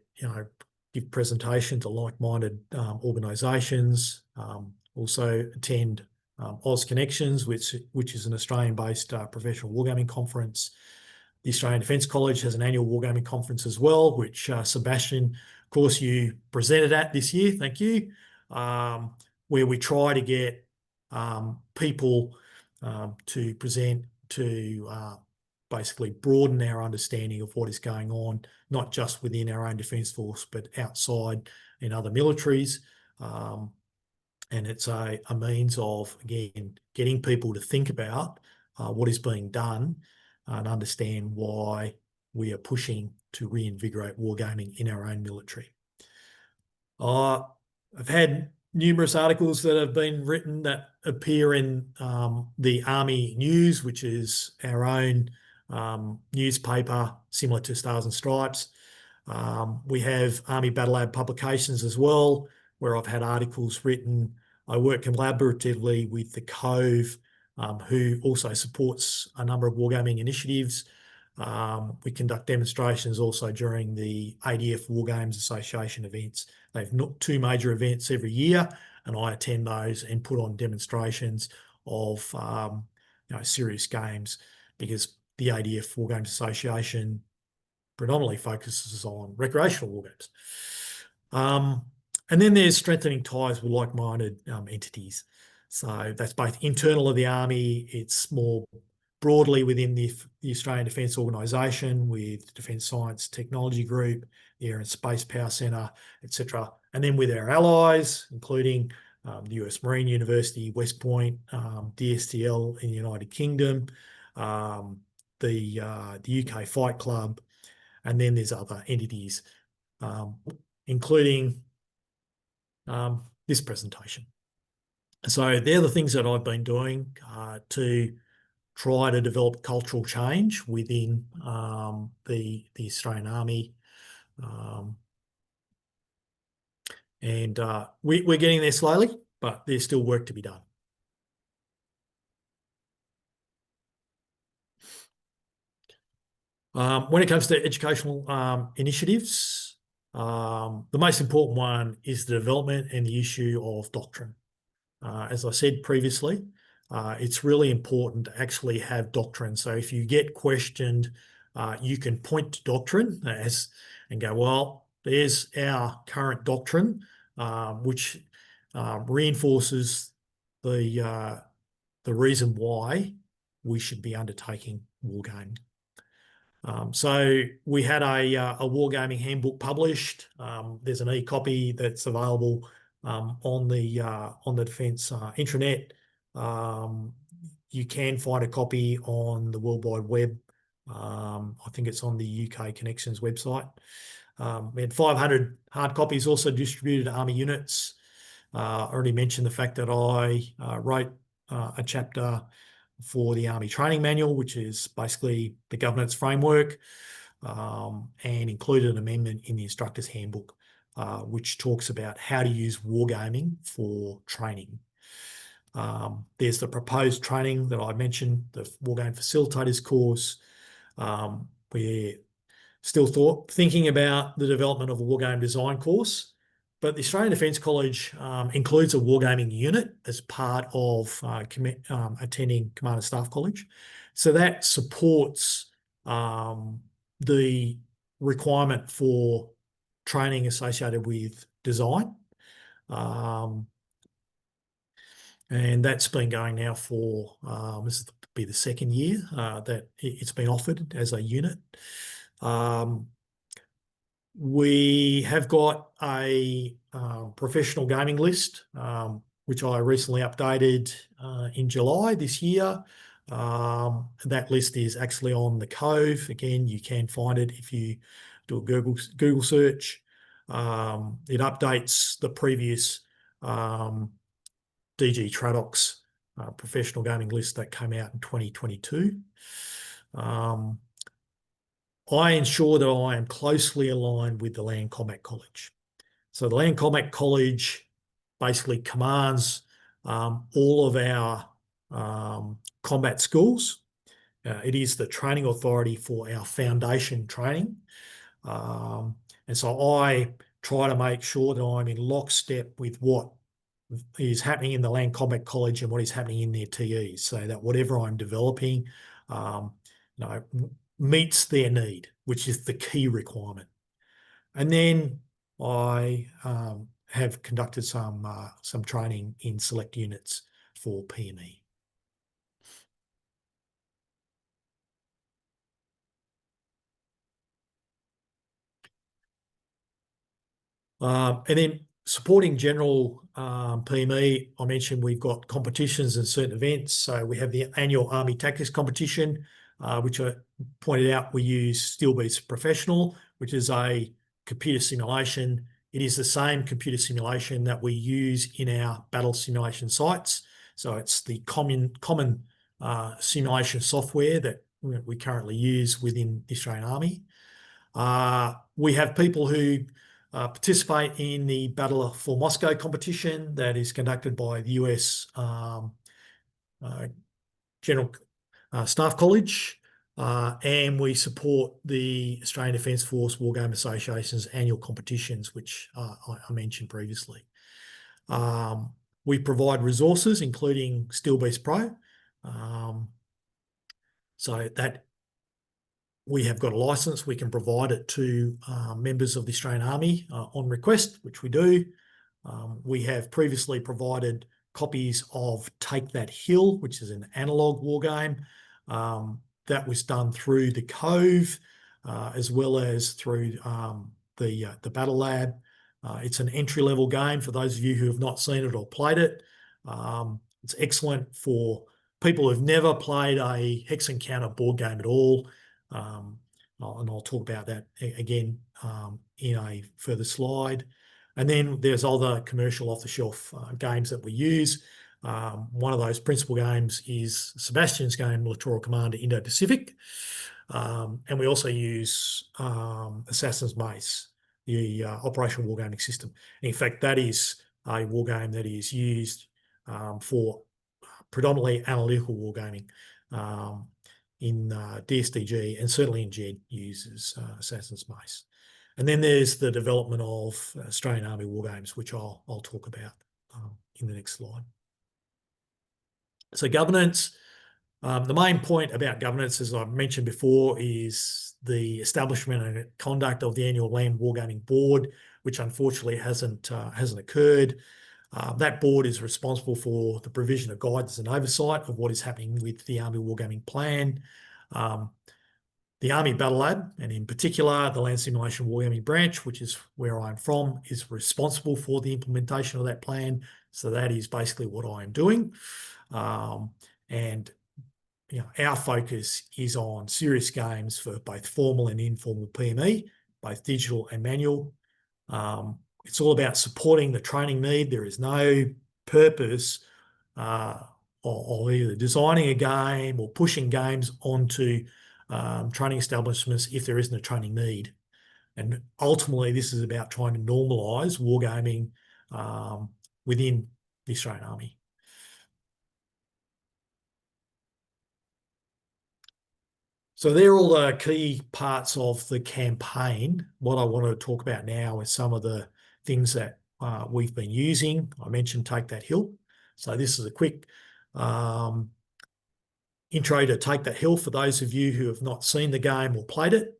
give presentation to like-minded organisations. Also attend Oz Connections, which is an Australian-based professional wargaming conference. The Australian Defence College has an annual wargaming conference as well, which Sebastian, of course, you presented at this year. Thank you. Where we try to get people to present to basically broaden our understanding of what is going on, not just within our own Defence Force, but outside in other militaries. And it's a means of, again, getting people to think about what is being done and understand why we are pushing to reinvigorate wargaming in our own military. I've had numerous articles that have been written that appear in the Army News, which is our own newspaper similar to Stars and Stripes. We have Army Battle Lab publications as well, where I've had articles written. I work collaboratively with the Cove, who also supports a number of wargaming initiatives. We conduct demonstrations also during the ADF Wargames Association events. They've two major events every year, and I attend those and put on demonstrations of serious games, because the ADF Wargames Association predominantly focuses on recreational wargames. And then there's strengthening ties with like-minded entities. So that's both internal of the Army, it's more broadly within the Australian Defence Organisation with Defence Science Technology Group, the Air and Space Power Centre, etc. And then with our allies, including the US Marine University, West Point, DSTL in the United Kingdom, the UK Fight Club, and then there's other entities, including this presentation. So they're the things that I've been doing to try to develop cultural change within the Australian Army. And we're getting there slowly, but there's still work to be done. When it comes to educational initiatives, the most important one is the development and the issue of doctrine. As I said previously, it's really important to actually have doctrine. So if you get questioned, you can point to doctrine and go, well, there's our current doctrine, which reinforces the reason why we should be undertaking wargaming. So we had a wargaming handbook published. There's an e-copy that's available on the Defence intranet. You can find a copy on the World Wide Web. I think it's on the UK Connections website. We had 500 hard copies also distributed to Army units. I already mentioned the fact that I wrote a chapter for the Army Training Manual, which is basically the governance framework, and included an amendment in the Instructor's Handbook, which talks about how to use wargaming for training. There's the proposed training that I mentioned, the Wargame Facilitators course. We're still thinking about the development of a wargame design course, but the Australian Defence College includes a wargaming unit as part of attending Command and Staff College. So that supports the requirement for training associated with design. And that's been going now for, this will be the second year that it's been offered as a unit. We have got a professional gaming list, which I recently updated in July this year. That list is actually on the Cove. Again, you can find it if you do a Google search. It updates the previous DG Tradox professional gaming list that came out in 2022. I ensure that I am closely aligned with the Land Combat College. So the Land Combat College basically commands all of our combat schools. It is the training authority for our foundation training. And so I try to make sure that I'm in lockstep with what is happening in the Land Combat College and what is happening in their TEs, so that whatever I'm developing meets their need, which is the key requirement. And then I have conducted some training in select units for PME. And then supporting general PME, I mentioned we've got competitions and certain events. So we have the annual Army Tactics competition, which I pointed out we use SteelBeats Professional, which is a computer simulation. It is the same computer simulation that we use in our battle simulation sites. So it's the common simulation software that we currently use within the Australian Army. We have people who participate in the Battle for Moscow competition that is conducted by the US General Staff College, and we support the Australian Defence Force Wargame Association's annual competitions, which I mentioned previously. We provide resources, including Steel Beast Pro, so that we have got a license. We can provide it to members of the Australian Army on request, which we do. We have previously provided copies of Take That Hill, which is an analog war game. That was done through the Cove, as well as through the Battle Lab. It's an entry-level game for those of you who have not seen it or played it. It's excellent for people who've never played a Hex Encounter board game at all. And I'll talk about that again in a further slide. And then there's other commercial off-the-shelf games that we use. One of those principal games is Sebastian's game, Littoral Commander Indo-Pacific. And we also use Assassin's Mace, the operational wargaming system. In fact, that is a wargame that is used for predominantly analytical wargaming. In DSDG and certainly in JED uses Assassin's Mace. And then there's the development of Australian Army Wargames, which I'll talk about in the next slide. So governance, the main point about governance, as I've mentioned before, is the establishment and conduct of the annual Land Wargaming Board, which unfortunately hasn't occurred. That board is responsible for the provision of guidance and oversight of what is happening with the Army Wargaming Plan. The Army Battle Lab, and in particular the Land Simulation Wargaming branch, which is where I'm from, is responsible for the implementation of that plan. So that is basically what I'm doing. And our focus is on serious games for both formal and informal PME, both digital and manual. It's all about supporting the training need. There is no purpose of either designing a game or pushing games onto training establishments if there isn't a training need. And ultimately, this is about trying to normalise wargaming within the Australian Army. So they're all the key parts of the campaign. What I want to talk about now is some of the things that we've been using. I mentioned Take That Hill. So this is a quick intro to Take That Hill for those of you who have not seen the game or played it.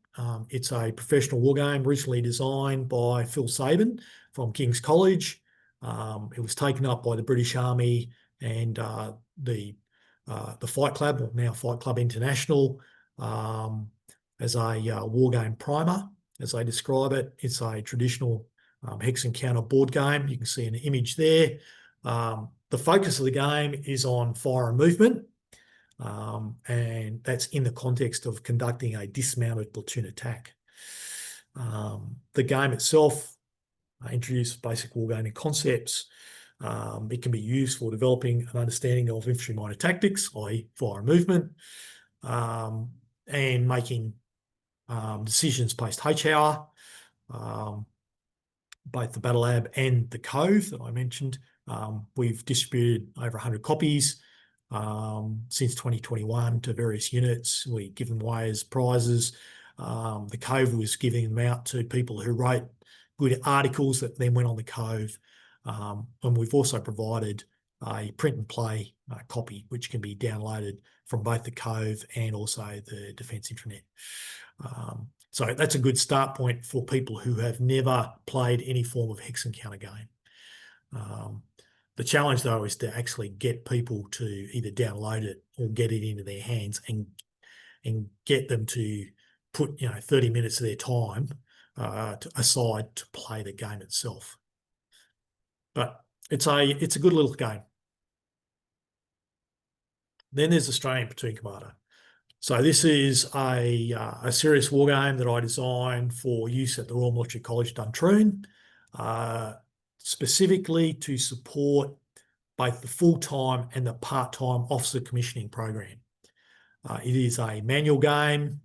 It's a professional war game recently designed by Phil Sabin from King's College. It was taken up by the British Army and the Fight Club, or now Fight Club International, as a war game primer, as they describe it. It's a traditional Hex Encounter board game. You can see an image there. The focus of the game is on fire and movement, and that's in the context of conducting a dismounted platoon attack. The game itself introduces basic wargaming concepts. It can be used for developing an understanding of infantry minor tactics, i.e. fire and movement, and making decisions post-H-hour. Both the Battle Lab and the Cove that I mentioned, we've distributed over 100 copies since 2021 to various units. We give them away as prizes. The Cove was giving them out to people who wrote good articles that then went on the Cove. And we've also provided a print and play copy, which can be downloaded from both the Cove and also the Defence Intranet. So that's a good start point for people who have never played any form of Hex Encounter game. The challenge, though, is to actually get people to either download it or get it into their hands and get them to put 30 minutes of their time aside to play the game itself. But it's a good little game. Then there's Australian Platoon Commander. So this is a serious war game that I designed for use at the Royal Military College Duntroon, specifically to support both the full-time and the part-time officer commissioning program. It is a manual game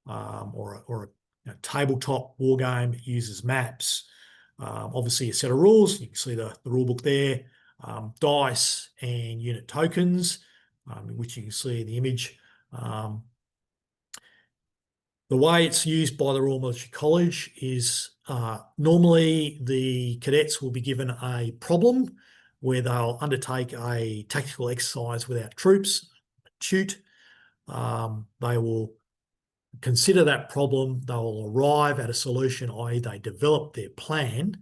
or a tabletop war game. It uses maps. Obviously a set of rules. You can see the rule book there, dice and unit tokens, which you can see in the image. The way it's used by the Royal Military College is normally the cadets will be given a problem where they'll undertake a tactical exercise without troops, shoot. They will consider that problem, they will arrive at a solution, i.e. they develop their plan,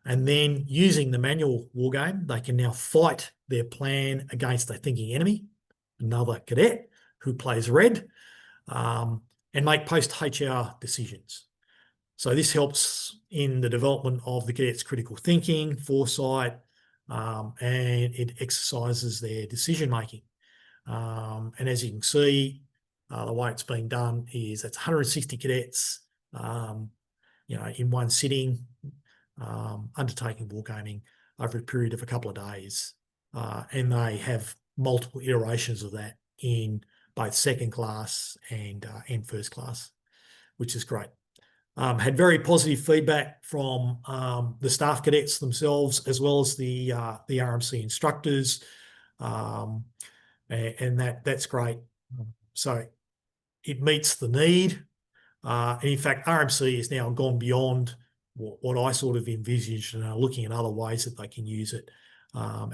and then using the manual war game, they can now fight their plan against a thinking enemy, another cadet who plays red, and make post-HR decisions. So this helps in the development of the cadets' critical thinking, foresight, and it exercises their decision-making. And as you can see, the way it's being done is that's 160 cadets, in one sitting, undertaking wargaming over a period of a couple of days. And they have multiple iterations of that in both second class and first class, which is great. Had very positive feedback from the staff cadets themselves, as well as the RMC instructors, and that's great. So it meets the need. And in fact, RMC has now gone beyond what I sort of envisaged and are looking at other ways that they can use it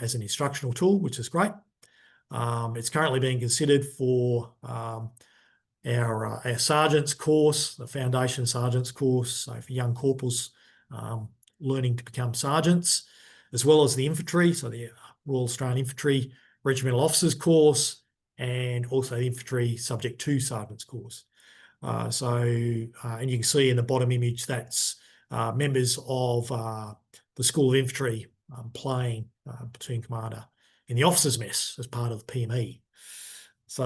as an instructional tool, which is great. It's currently being considered for our sergeants course, the foundation sergeants course, so for young corporals learning to become sergeants, as well as the infantry, so the Royal Australian Infantry Regimental Officers course, and also the Infantry Subject to Sergeants course. And you can see in the bottom image that's members of the School of Infantry playing Platoon Commander in the Officers' Mess as part of the PME. So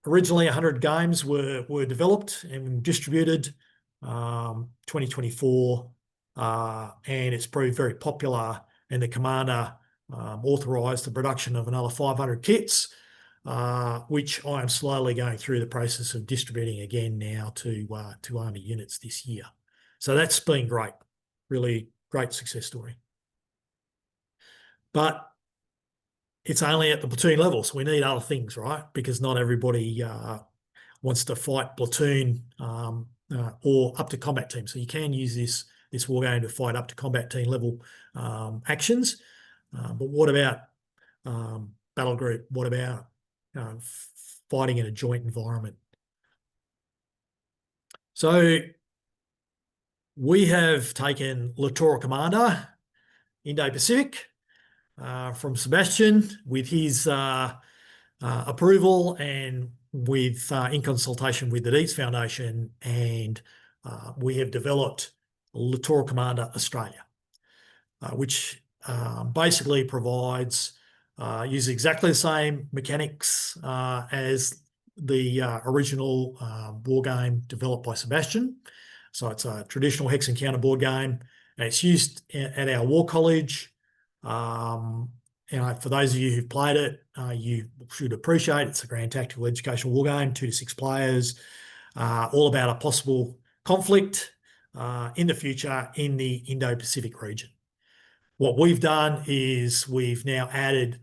originally 100 games were developed and distributed 2024, and it's proved very popular, and the Commander authorised the production of another 500 kits, which I am slowly going through the process of distributing again now to Army units this year. So that's been great, really great success story. But it's only at the platoon level, so we need other things, right? Because not everybody wants to fight platoon or up to combat team. So you can use this war game to fight up to combat team level actions. But what about battle group? What about fighting in a joint environment? So we have taken Littoral Commander Indo-Pacific from Sebastian with his approval and with in consultation with the Deeds Foundation, and we have developed Littoral Commander Australia, which basically uses exactly the same mechanics as the original war game developed by Sebastian. So it's a traditional hex and counter board game, and it's used at our War College. For those of you who've played it, you should appreciate it's a grand tactical educational war game, 2 to 6 players, all about a possible conflict in the future in the Indo-Pacific region. What we've done is we've now added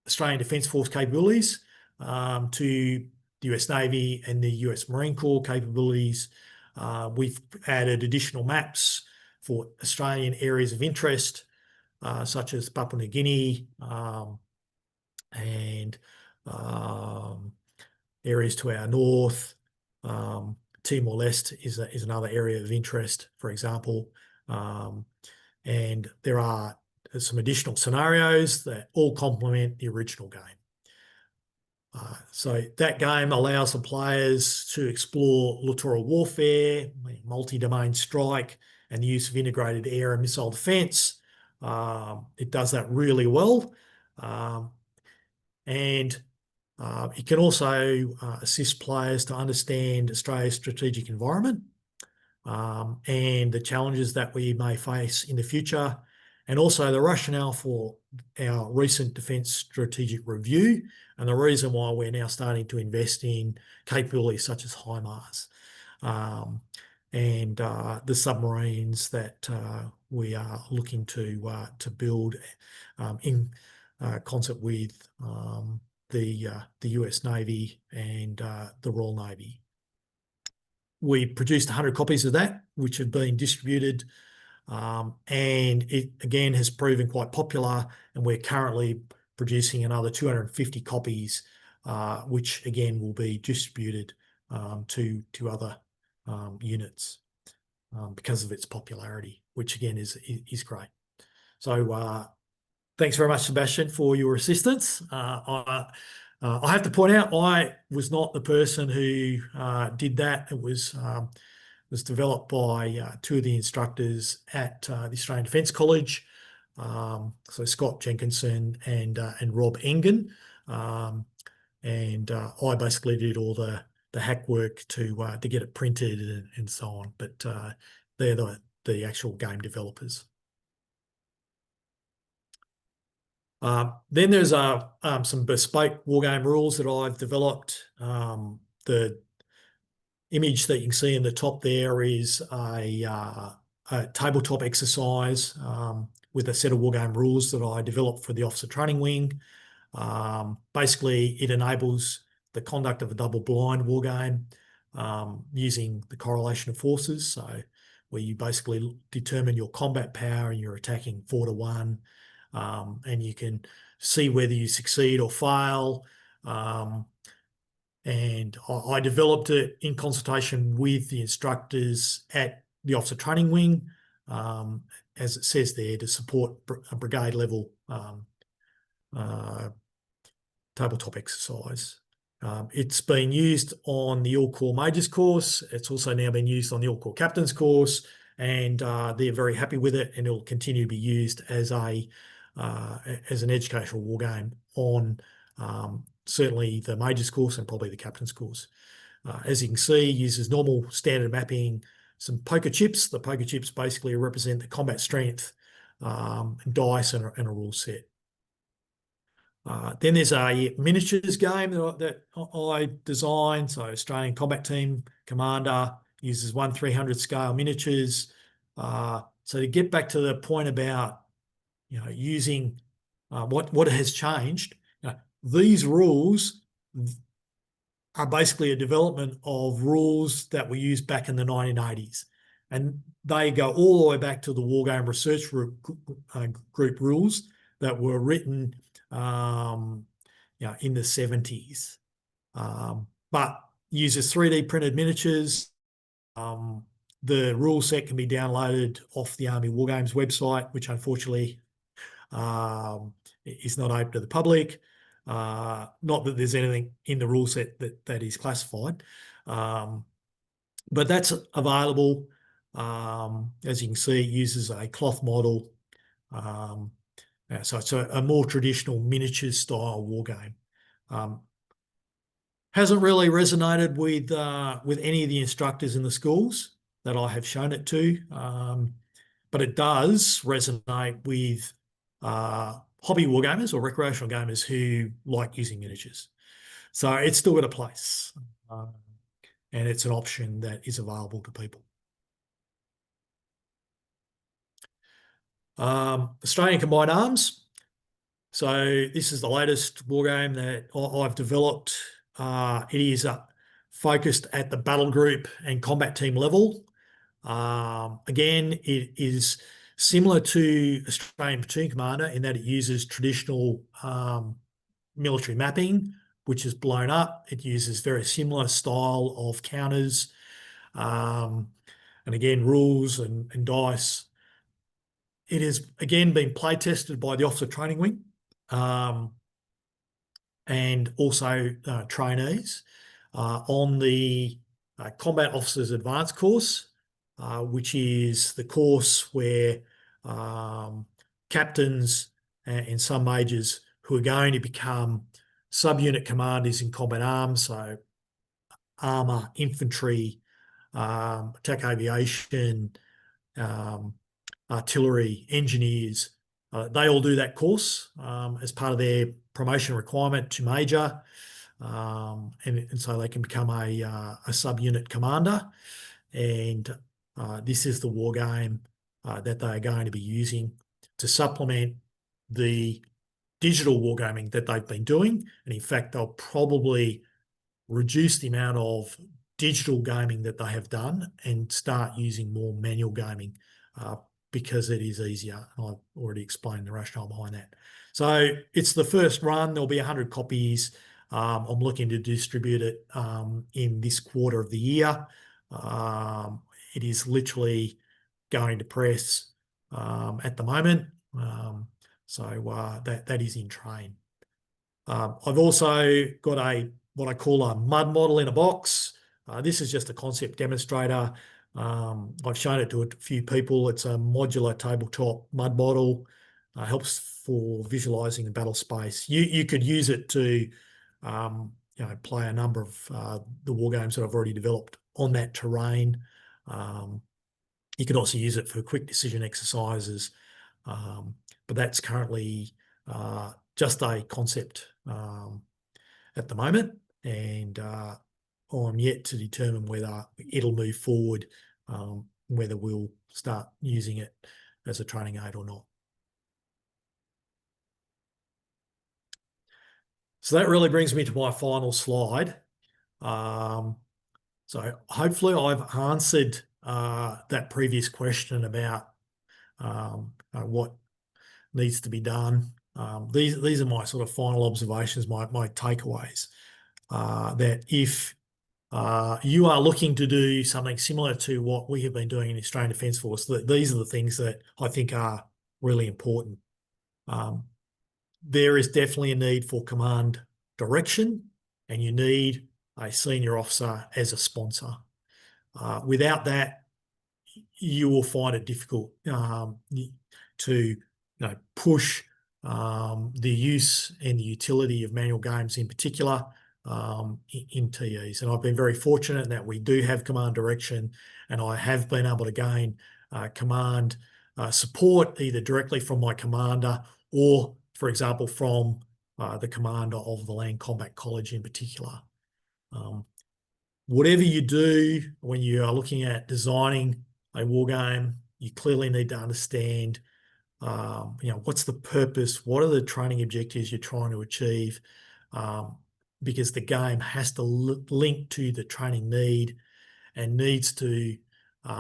Australian Defence Force capabilities to the US Navy and the US Marine Corps capabilities. We've added additional maps for Australian areas of interest, such as Papua New Guinea and areas to our north. Timor-Leste is another area of interest, for example. And there are some additional scenarios that all complement the original game. So that game allows the players to explore littoral warfare, multi-domain strike, and the use of integrated air and missile defence. It does that really well. And it can also assist players to understand Australia's strategic environment and the challenges that we may face in the future, and also the rationale for our recent Defence Strategic Review and the reason why we're now starting to invest in capabilities such as HIMARS and the submarines that we are looking to build in concert with the US Navy and the Royal Navy. We produced 100 copies of that, which have been distributed, and it again has proven quite popular, and we're currently producing another 250 copies, which again will be distributed to other units because of its popularity, which again is great. So thanks very much, Sebastian, for your assistance. I have to point out I was not the person who did that. It was developed by two of the instructors at the Australian Defence College, so Scott Jenkinson and Rob Engen, and I basically did all the hack work to get it printed and so on. But they're the actual game developers. Then there's some bespoke wargame rules that I've developed. The image that you can see in the top there is a tabletop exercise with a set of wargame rules that I developed for the Officer Training Wing. Basically, it enables the conduct of a double-blind wargame using the correlation of forces, so where you basically determine your combat power and you're attacking 4 to 1, and you can see whether you succeed or fail. And I developed it in consultation with the instructors at the Officer Training Wing, as it says there, to support a brigade level tabletop exercise. It's been used on the All Corps Majors course. It's also now been used on the All Corps Captains course, and they're very happy with it, and it will continue to be used as an educational war game on certainly the Majors course and probably the Captains course. As you can see, it uses normal standard mapping, some poker chips. The poker chips basically represent the combat strength, dice, and a rule set. Then there's a miniatures game that I designed. So Australian Combat Team Commander uses 1/300 scale miniatures. So to get back to the point about using what has changed, these rules are basically a development of rules that were used back in the 1980s, and they go all the way back to the Wargame Research Group rules that were written in the 70s, but uses 3D printed miniatures. The rule set can be downloaded off the Army Wargames website, which unfortunately is not open to the public. Not that there's anything in the rule set that is classified, but that's available. As you can see, it uses a cloth model. So it's a more traditional miniature style war game. Hasn't really resonated with any of the instructors in the schools that I have shown it to, but it does resonate with hobby wargamers or recreational gamers who like using miniatures. So it's still got a place, and it's an option that is available to people. Australian Combined Arms. So this is the latest wargame that I've developed. It is focused at the battle group and combat team level. Again, it is similar to Australian Platoon Commander in that it uses traditional military mapping, which is blown up. It uses very similar style of counters, and again, rules and dice. It has again been play tested by the Officer Training Wing, and also trainees on the Combat Officers Advanced course, which is the course where captains and some majors who are going to become subunit commanders in combat arms, so armour, infantry, attack aviation, artillery, engineers, they all do that course as part of their promotion requirement to major, and so they can become a subunit commander. And this is the war game that they are going to be using to supplement the digital wargaming that they've been doing. And in fact, they'll probably reduce the amount of digital gaming that they have done and start using more manual gaming because it is easier. I've already explained the rationale behind that. So it's the first run. There'll be 100 copies. I'm looking to distribute it in this quarter of the year. It is literally going to press at the moment. So that is in train. I've also got what I call a mud model in a box. This is just a concept demonstrator. I've shown it to a few people. It's a modular tabletop mud model. Helps for visualizing the battle space. You could use it to play a number of the war games that I've already developed on that terrain. You could also use it for quick decision exercises, but that's currently just a concept at the moment, and I'm yet to determine whether it'll move forward, whether we'll start using it as a training aid or not. So that really brings me to my final slide. So hopefully I've answered that previous question about what needs to be done. These are my sort of final observations, my takeaways, that if you are looking to do something similar to what we have been doing in the Australian Defence Force, these are the things that I think are really important. There is definitely a need for command direction, and you need a senior officer as a sponsor. Without that, you will find it difficult to push the use and the utility of manual games in particular in TEs. And I've been very fortunate in that we do have command direction, and I have been able to gain command support either directly from my commander or, for example, from the commander of the Land Combat College in particular. Whatever you do when you are looking at designing a war game, you clearly need to understand what's the purpose, what are the training objectives you're trying to achieve, because the game has to link to the training need and needs to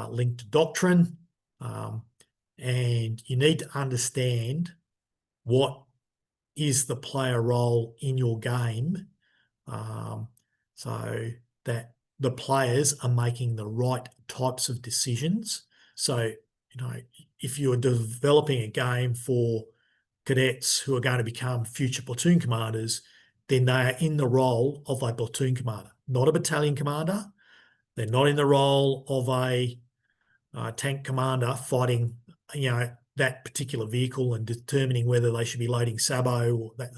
link to doctrine, and you need to understand what is the player role in your game, so that the players are making the right types of decisions. So, if you're developing a game for cadets who are going to become future platoon commanders, then they are in the role of a platoon commander, not a battalion commander. They're not in the role of a tank commander fighting, that particular vehicle and determining whether they should be loading sabo or that.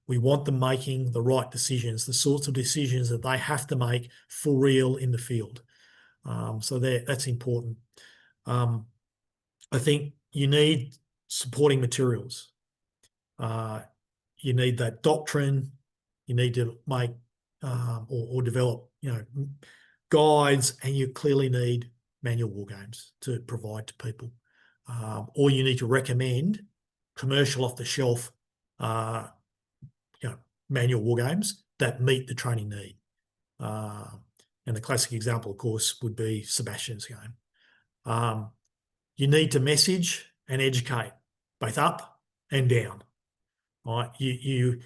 We want them making the right decisions, the sorts of decisions that they have to make for real in the field. So that's important. I think you need supporting materials. You need that doctrine. You need to make or develop, guides, and you clearly need manual war games to provide to people. Or you need to recommend commercial off-the-shelf manual war games that meet the training need. And the classic example, of course, would be Sebastian's game. You need to message and educate both up and down. Right? You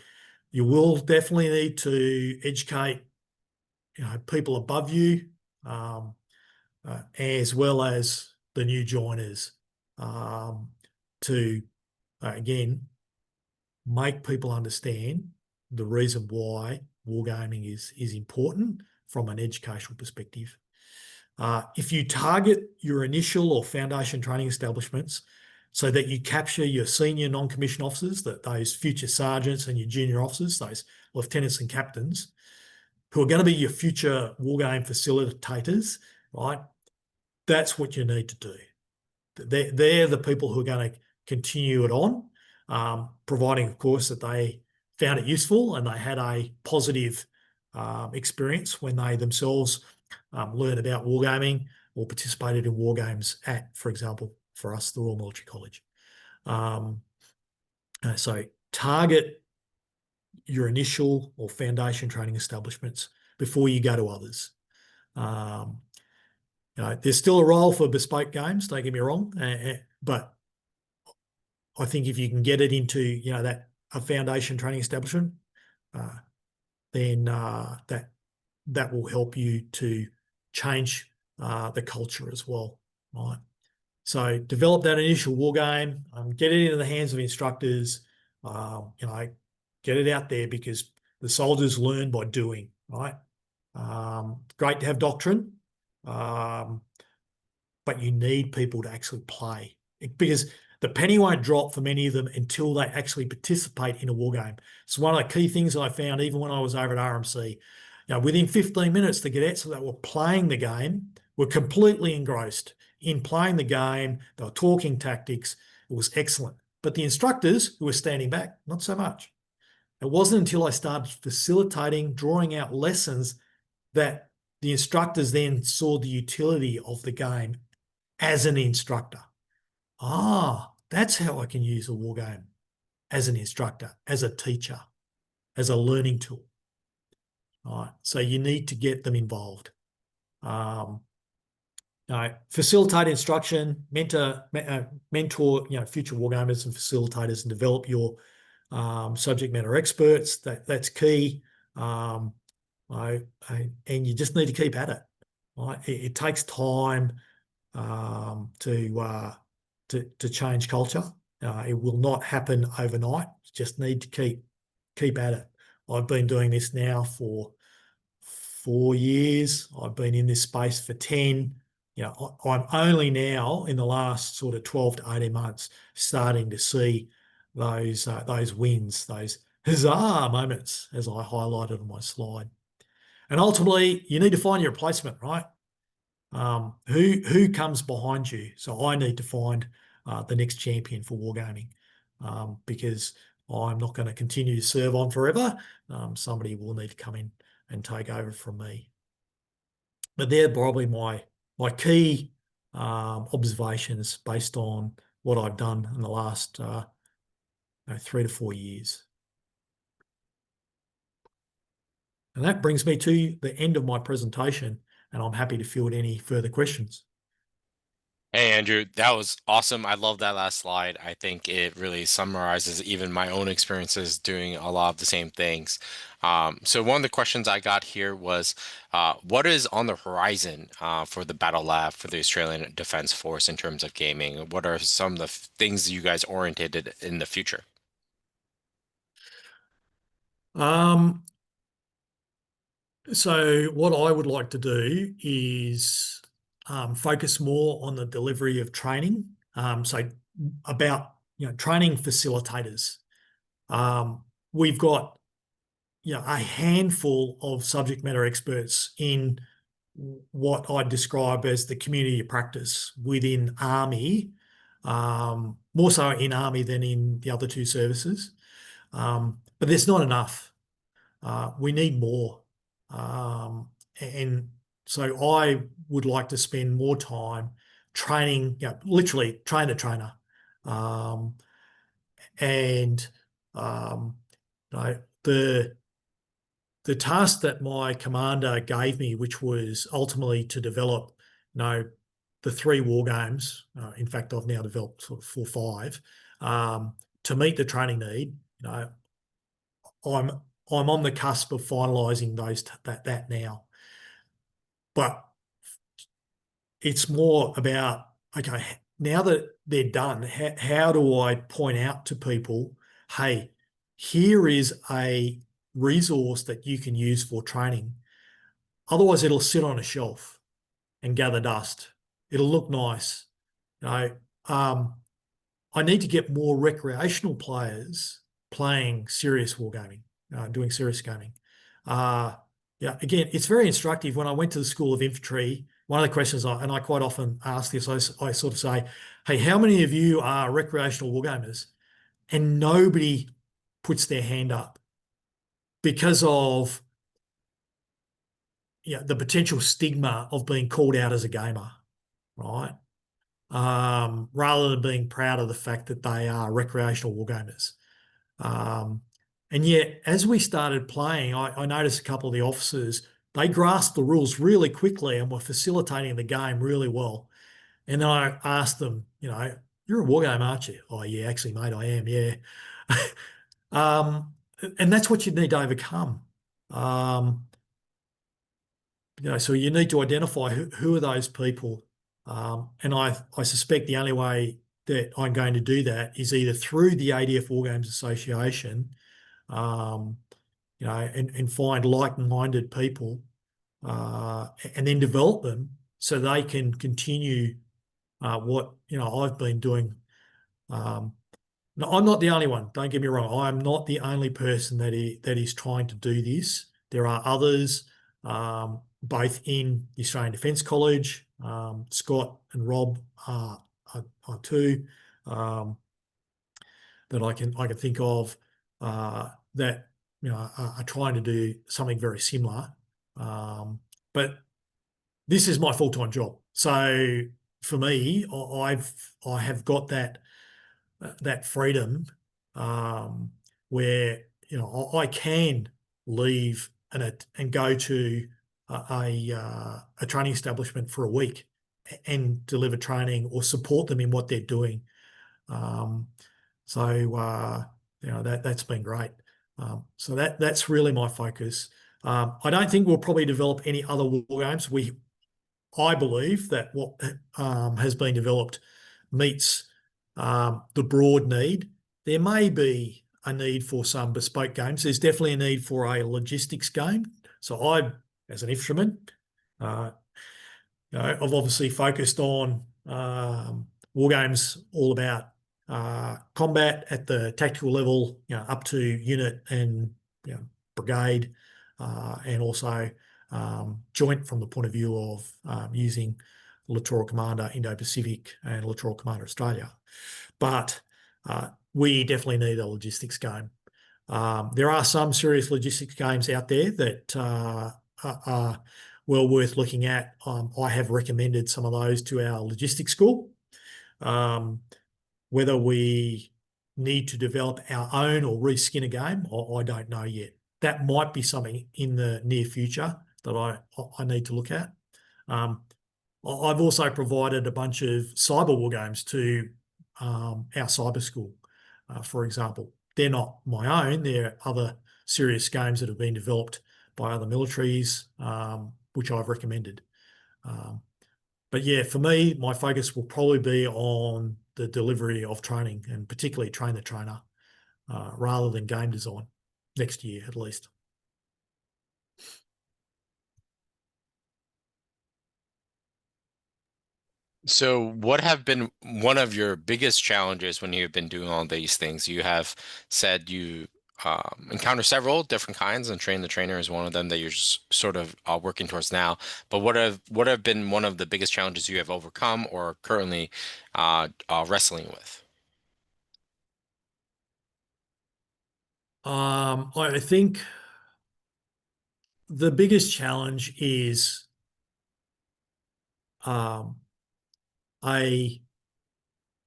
will definitely need to educate people above you, as well as the new joiners, to again make people understand the reason why wargaming is important from an educational perspective. If you target your initial or foundation training establishments so that you capture your senior non-commissioned officers, those future sergeants, and your junior officers, those lieutenants and captains, who are going to be your future wargame facilitators, right? That's what you need to do. They're the people who are going to continue it on, providing, of course, that they found it useful and they had a positive experience when they themselves learned about wargaming or participated in war games at, for example, for us, the Royal Military College. So target your initial or foundation training establishments before you go to others. There's still a role for bespoke games, don't get me wrong, but I think if you can get it into that a foundation training establishment, then that will help you to change the culture as well, right? So develop that initial war game, get it into the hands of instructors, get it out there, because the soldiers learn by doing, right? Great to have doctrine, but you need people to actually play, because the penny won't drop for many of them until they actually participate in a war game. It's one of the key things I found even when I was over at RMC. Within 15 minutes, the cadets that were playing the game were completely engrossed in playing the game. They were talking tactics. It was excellent. But the instructors who were standing back, not so much. It wasn't until I started facilitating, drawing out lessons, that the instructors then saw the utility of the game as an instructor. That's how I can use a war game as an instructor, as a teacher, as a learning tool. All right. So you need to get them involved. Facilitate instruction, mentor future wargamers and facilitators, and develop your subject matter experts. That's key. And you just need to keep at it. Right? It takes time to change culture. It will not happen overnight. You just need to keep at it. I've been doing this now for 4 years. I've been in this space for 10. I'm only now in the last sort of 12 to 18 months starting to see those wins, those huzzah moments, as I highlighted on my slide. And ultimately, you need to find your replacement, right? Who comes behind you? So I need to find the next champion for wargaming, because I'm not going to continue to serve on forever. Somebody will need to come in and take over from me. But they're probably my key observations based on what I've done in the last 3 to 4 years. And that brings me to the end of my presentation, and I'm happy to field any further questions. Hey, Andrew, that was awesome. I love that last slide. I think it really summarizes even my own experiences doing a lot of the same things. So one of the questions I got here was, what is on the horizon for the Battle Lab for the Australian Defence Force in terms of gaming? What are some of the things you guys oriented in the future? So what I would like to do is focus more on the delivery of training. So about training facilitators. We've got a handful of subject matter experts in what I describe as the community of practice within Army, more so in Army than in the other two services. But there's not enough. We need more. And so I would like to spend more time training, literally trainer. And the task that my commander gave me, which was ultimately to develop, the 3 war games. In fact, I've now developed sort of 4 or 5 to meet the training need. I'm on the cusp of finalising that now, but it's more about, okay, now that they're done, how do I point out to people, hey, here is a resource that you can use for training. Otherwise, it'll sit on a shelf and gather dust. It'll look nice. I need to get more recreational players playing serious wargaming, doing serious gaming. Again, it's very instructive. When I went to the School of Infantry, one of the questions I quite often ask this, I sort of say, hey, how many of you are recreational wargamers? And nobody puts their hand up because of the potential stigma of being called out as a gamer, right? rather than being proud of the fact that they are recreational wargamers. And yet, as we started playing, I noticed a couple of the officers, they grasped the rules really quickly and were facilitating the game really well. And then I asked them, you're a wargame, aren't you? Oh, yeah, actually, mate, I am, yeah. And that's what you need to overcome. So you need to identify who are those people. And I suspect the only way that I'm going to do that is either through the ADF Wargames Association, and find like-minded people, and then develop them so they can continue what I've been doing. No, I'm not the only one. Don't get me wrong. I'm not the only person that is trying to do this. There are others, both in the Australian Defence College. Scott and Rob are two that I can think of that are trying to do something very similar. But this is my full-time job. So for me, I have got that freedom, where I can leave and go to a training establishment for a week and deliver training or support them in what they're doing. That's been great. So that's really my focus. I don't think we'll probably develop any other war games. I believe that what has been developed meets the broad need. There may be a need for some bespoke games. There's definitely a need for a logistics game. So as an infantryman, I've obviously focused on war games all about combat at the tactical level, up to unit and brigade, and also joint from the point of view of using Littoral Commander Indo-Pacific and Littoral Commander Australia. But we definitely need a logistics game. There are some serious logistics games out there that are well worth looking at. I have recommended some of those to our logistics school. Whether we need to develop our own or reskin a game, I don't know yet. That might be something in the near future that I need to look at. I've also provided a bunch of cyber war games to our cyber school, for example. They're not my own. They're other serious games that have been developed by other militaries, which I've recommended. But yeah, for me, my focus will probably be on the delivery of training, and particularly train the trainer, rather than game design next year at least. So, what have been one of your biggest challenges when you've been doing all these things? You have said you encounter several different kinds, and train the trainer is one of them that you're just sort of working towards now. But what have been one of the biggest challenges you have overcome or currently wrestling with? I think the biggest challenge is a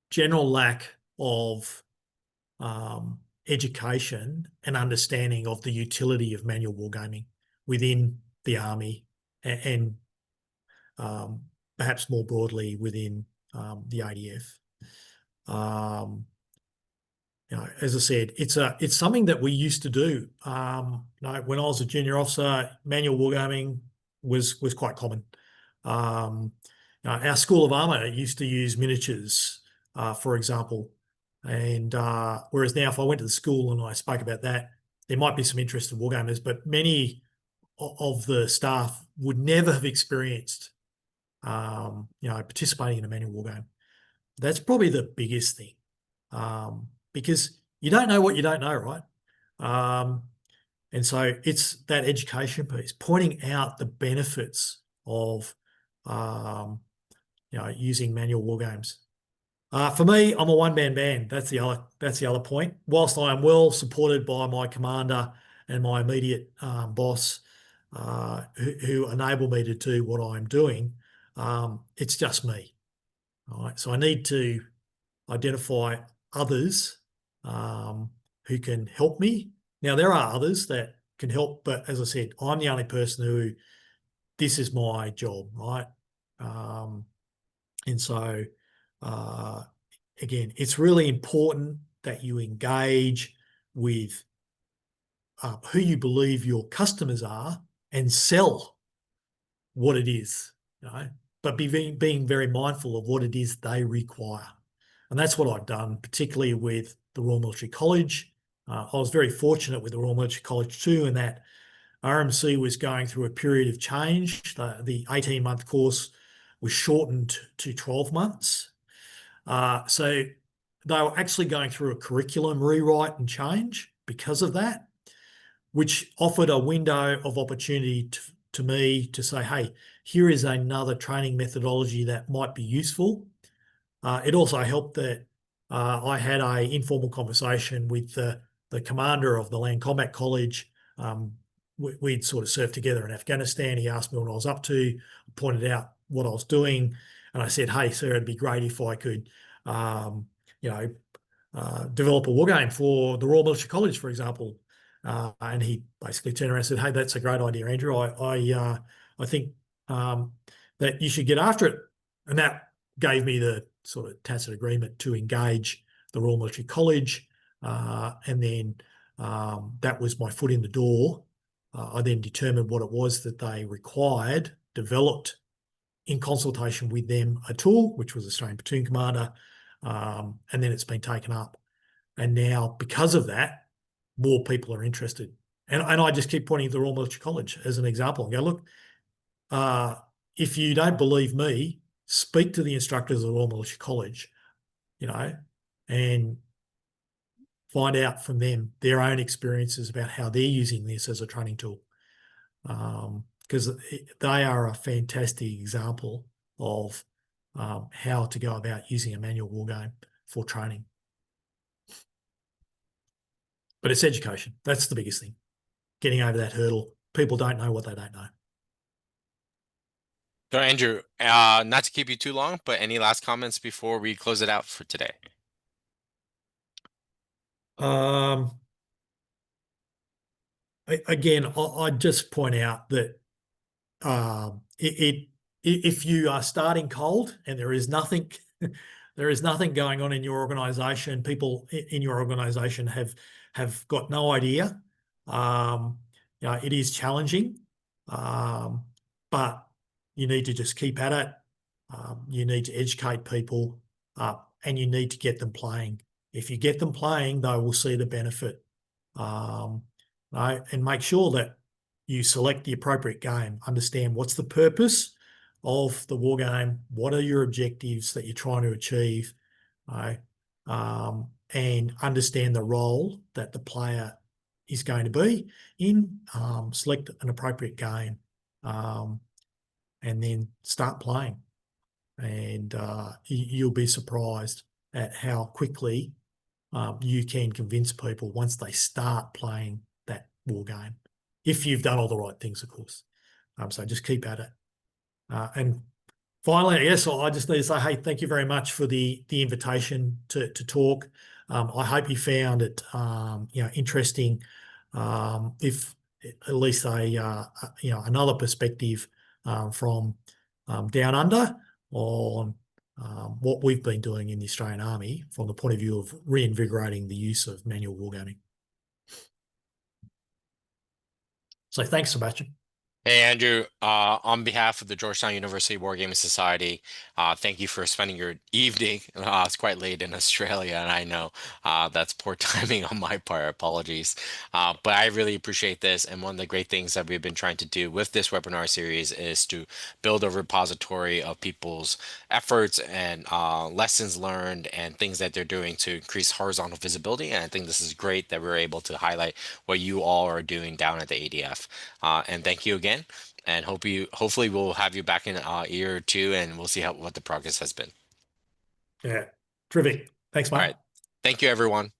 general lack of education and understanding of the utility of manual wargaming within the army, and perhaps more broadly within the ADF. As I said, it's something that we used to do. When I was a junior officer, manual wargaming was quite common. Our School of Armour used to use miniatures, for example, and whereas now, if I went to the school and I spoke about that, there might be some interested wargamers, but many of the staff would never have experienced, participating in a manual wargame. That's probably the biggest thing, because you don't know what you don't know, right? And so it's that education piece, pointing out the benefits of using manual wargames. For me, I'm a one-man band. That's the other point. Whilst I am well supported by my commander and my immediate boss, who enable me to do what I'm doing, it's just me. Right? So I need to identify others who can help me. Now, there are others that can help, but as I said, I'm the only person who this is my job, right? And so, uh, again, it's really important that you engage with who you believe your customers are and sell what it is, you know, but being very mindful of what it is they require. And that's what I've done, particularly with the Royal Military College. I was very fortunate with the Royal Military College too, in that RMC was going through a period of change. The 18-month course was shortened to 12 months. So they were actually going through a curriculum rewrite and change because of that, which offered a window of opportunity to me to say, hey, here is another training methodology that might be useful. It also helped that I had an informal conversation with the commander of the Land Combat College. We'd sort of served together in Afghanistan. He asked me what I was up to, pointed out what I was doing, and I said, hey, sir, it'd be great if I could, you know, develop a war game for the Royal Military College, for example. And he basically turned around and said, hey, that's a great idea, Andrew. I think that you should get after it. And that gave me the sort of tacit agreement to engage the Royal Military College. And then that was my foot in the door. I then determined what it was that they required, developed in consultation with them a tool, which was Australian Platoon Commander, and then it's been taken up. And now, because of that, more people are interested. And I just keep pointing to the Royal Military College as an example and go, look, if you don't believe me, speak to the instructors of the Royal Military College, you know, and find out from them their own experiences about how they're using this as a training tool. Because they are a fantastic example of how to go about using a manual war game for training. But it's education. That's the biggest thing. Getting over that hurdle. People don't know what they don't know. So Andrew, not to keep you too long, but any last comments before we close it out for today? Again, I'd just point out that if you are starting cold and there is nothing there is nothing going on in your organization, people in your organization have got no idea. You know, it is challenging, but you need to just keep at it. You need to educate people, and you need to get them playing. If you get them playing, they will see the benefit. Right? And make sure that you select the appropriate game, understand what's the purpose of the war game, what are your objectives that you're trying to achieve, right? And understand the role that the player is going to be in, select an appropriate game, and then start playing. And you'll be surprised at how quickly you can convince people once they start playing that war game, if you've done all the right things, of course. So just keep at it. And finally, I guess I just need to say, hey, thank you very much for the invitation to talk. I hope you found it interesting. If at least another perspective from down under on what we've been doing in the Australian Army from the point of view of reinvigorating the use of manual wargaming. So thanks, Sebastian. Hey Andrew, on behalf of the Georgetown University Wargaming Society, thank you for spending your evening. It's quite late in Australia, and I know that's poor timing on my part. Apologies. But I really appreciate this. And one of the great things that we've been trying to do with this webinar series is to build a repository of people's efforts and lessons learned and things that they're doing to increase horizontal visibility. And I think this is great that we're able to highlight what you all are doing down at the ADF. And thank you again. And hopefully we'll have you back in a year or two, and we'll see what the progress has been. Yeah, terrific. Thanks, All mate. right. Thank you, everyone.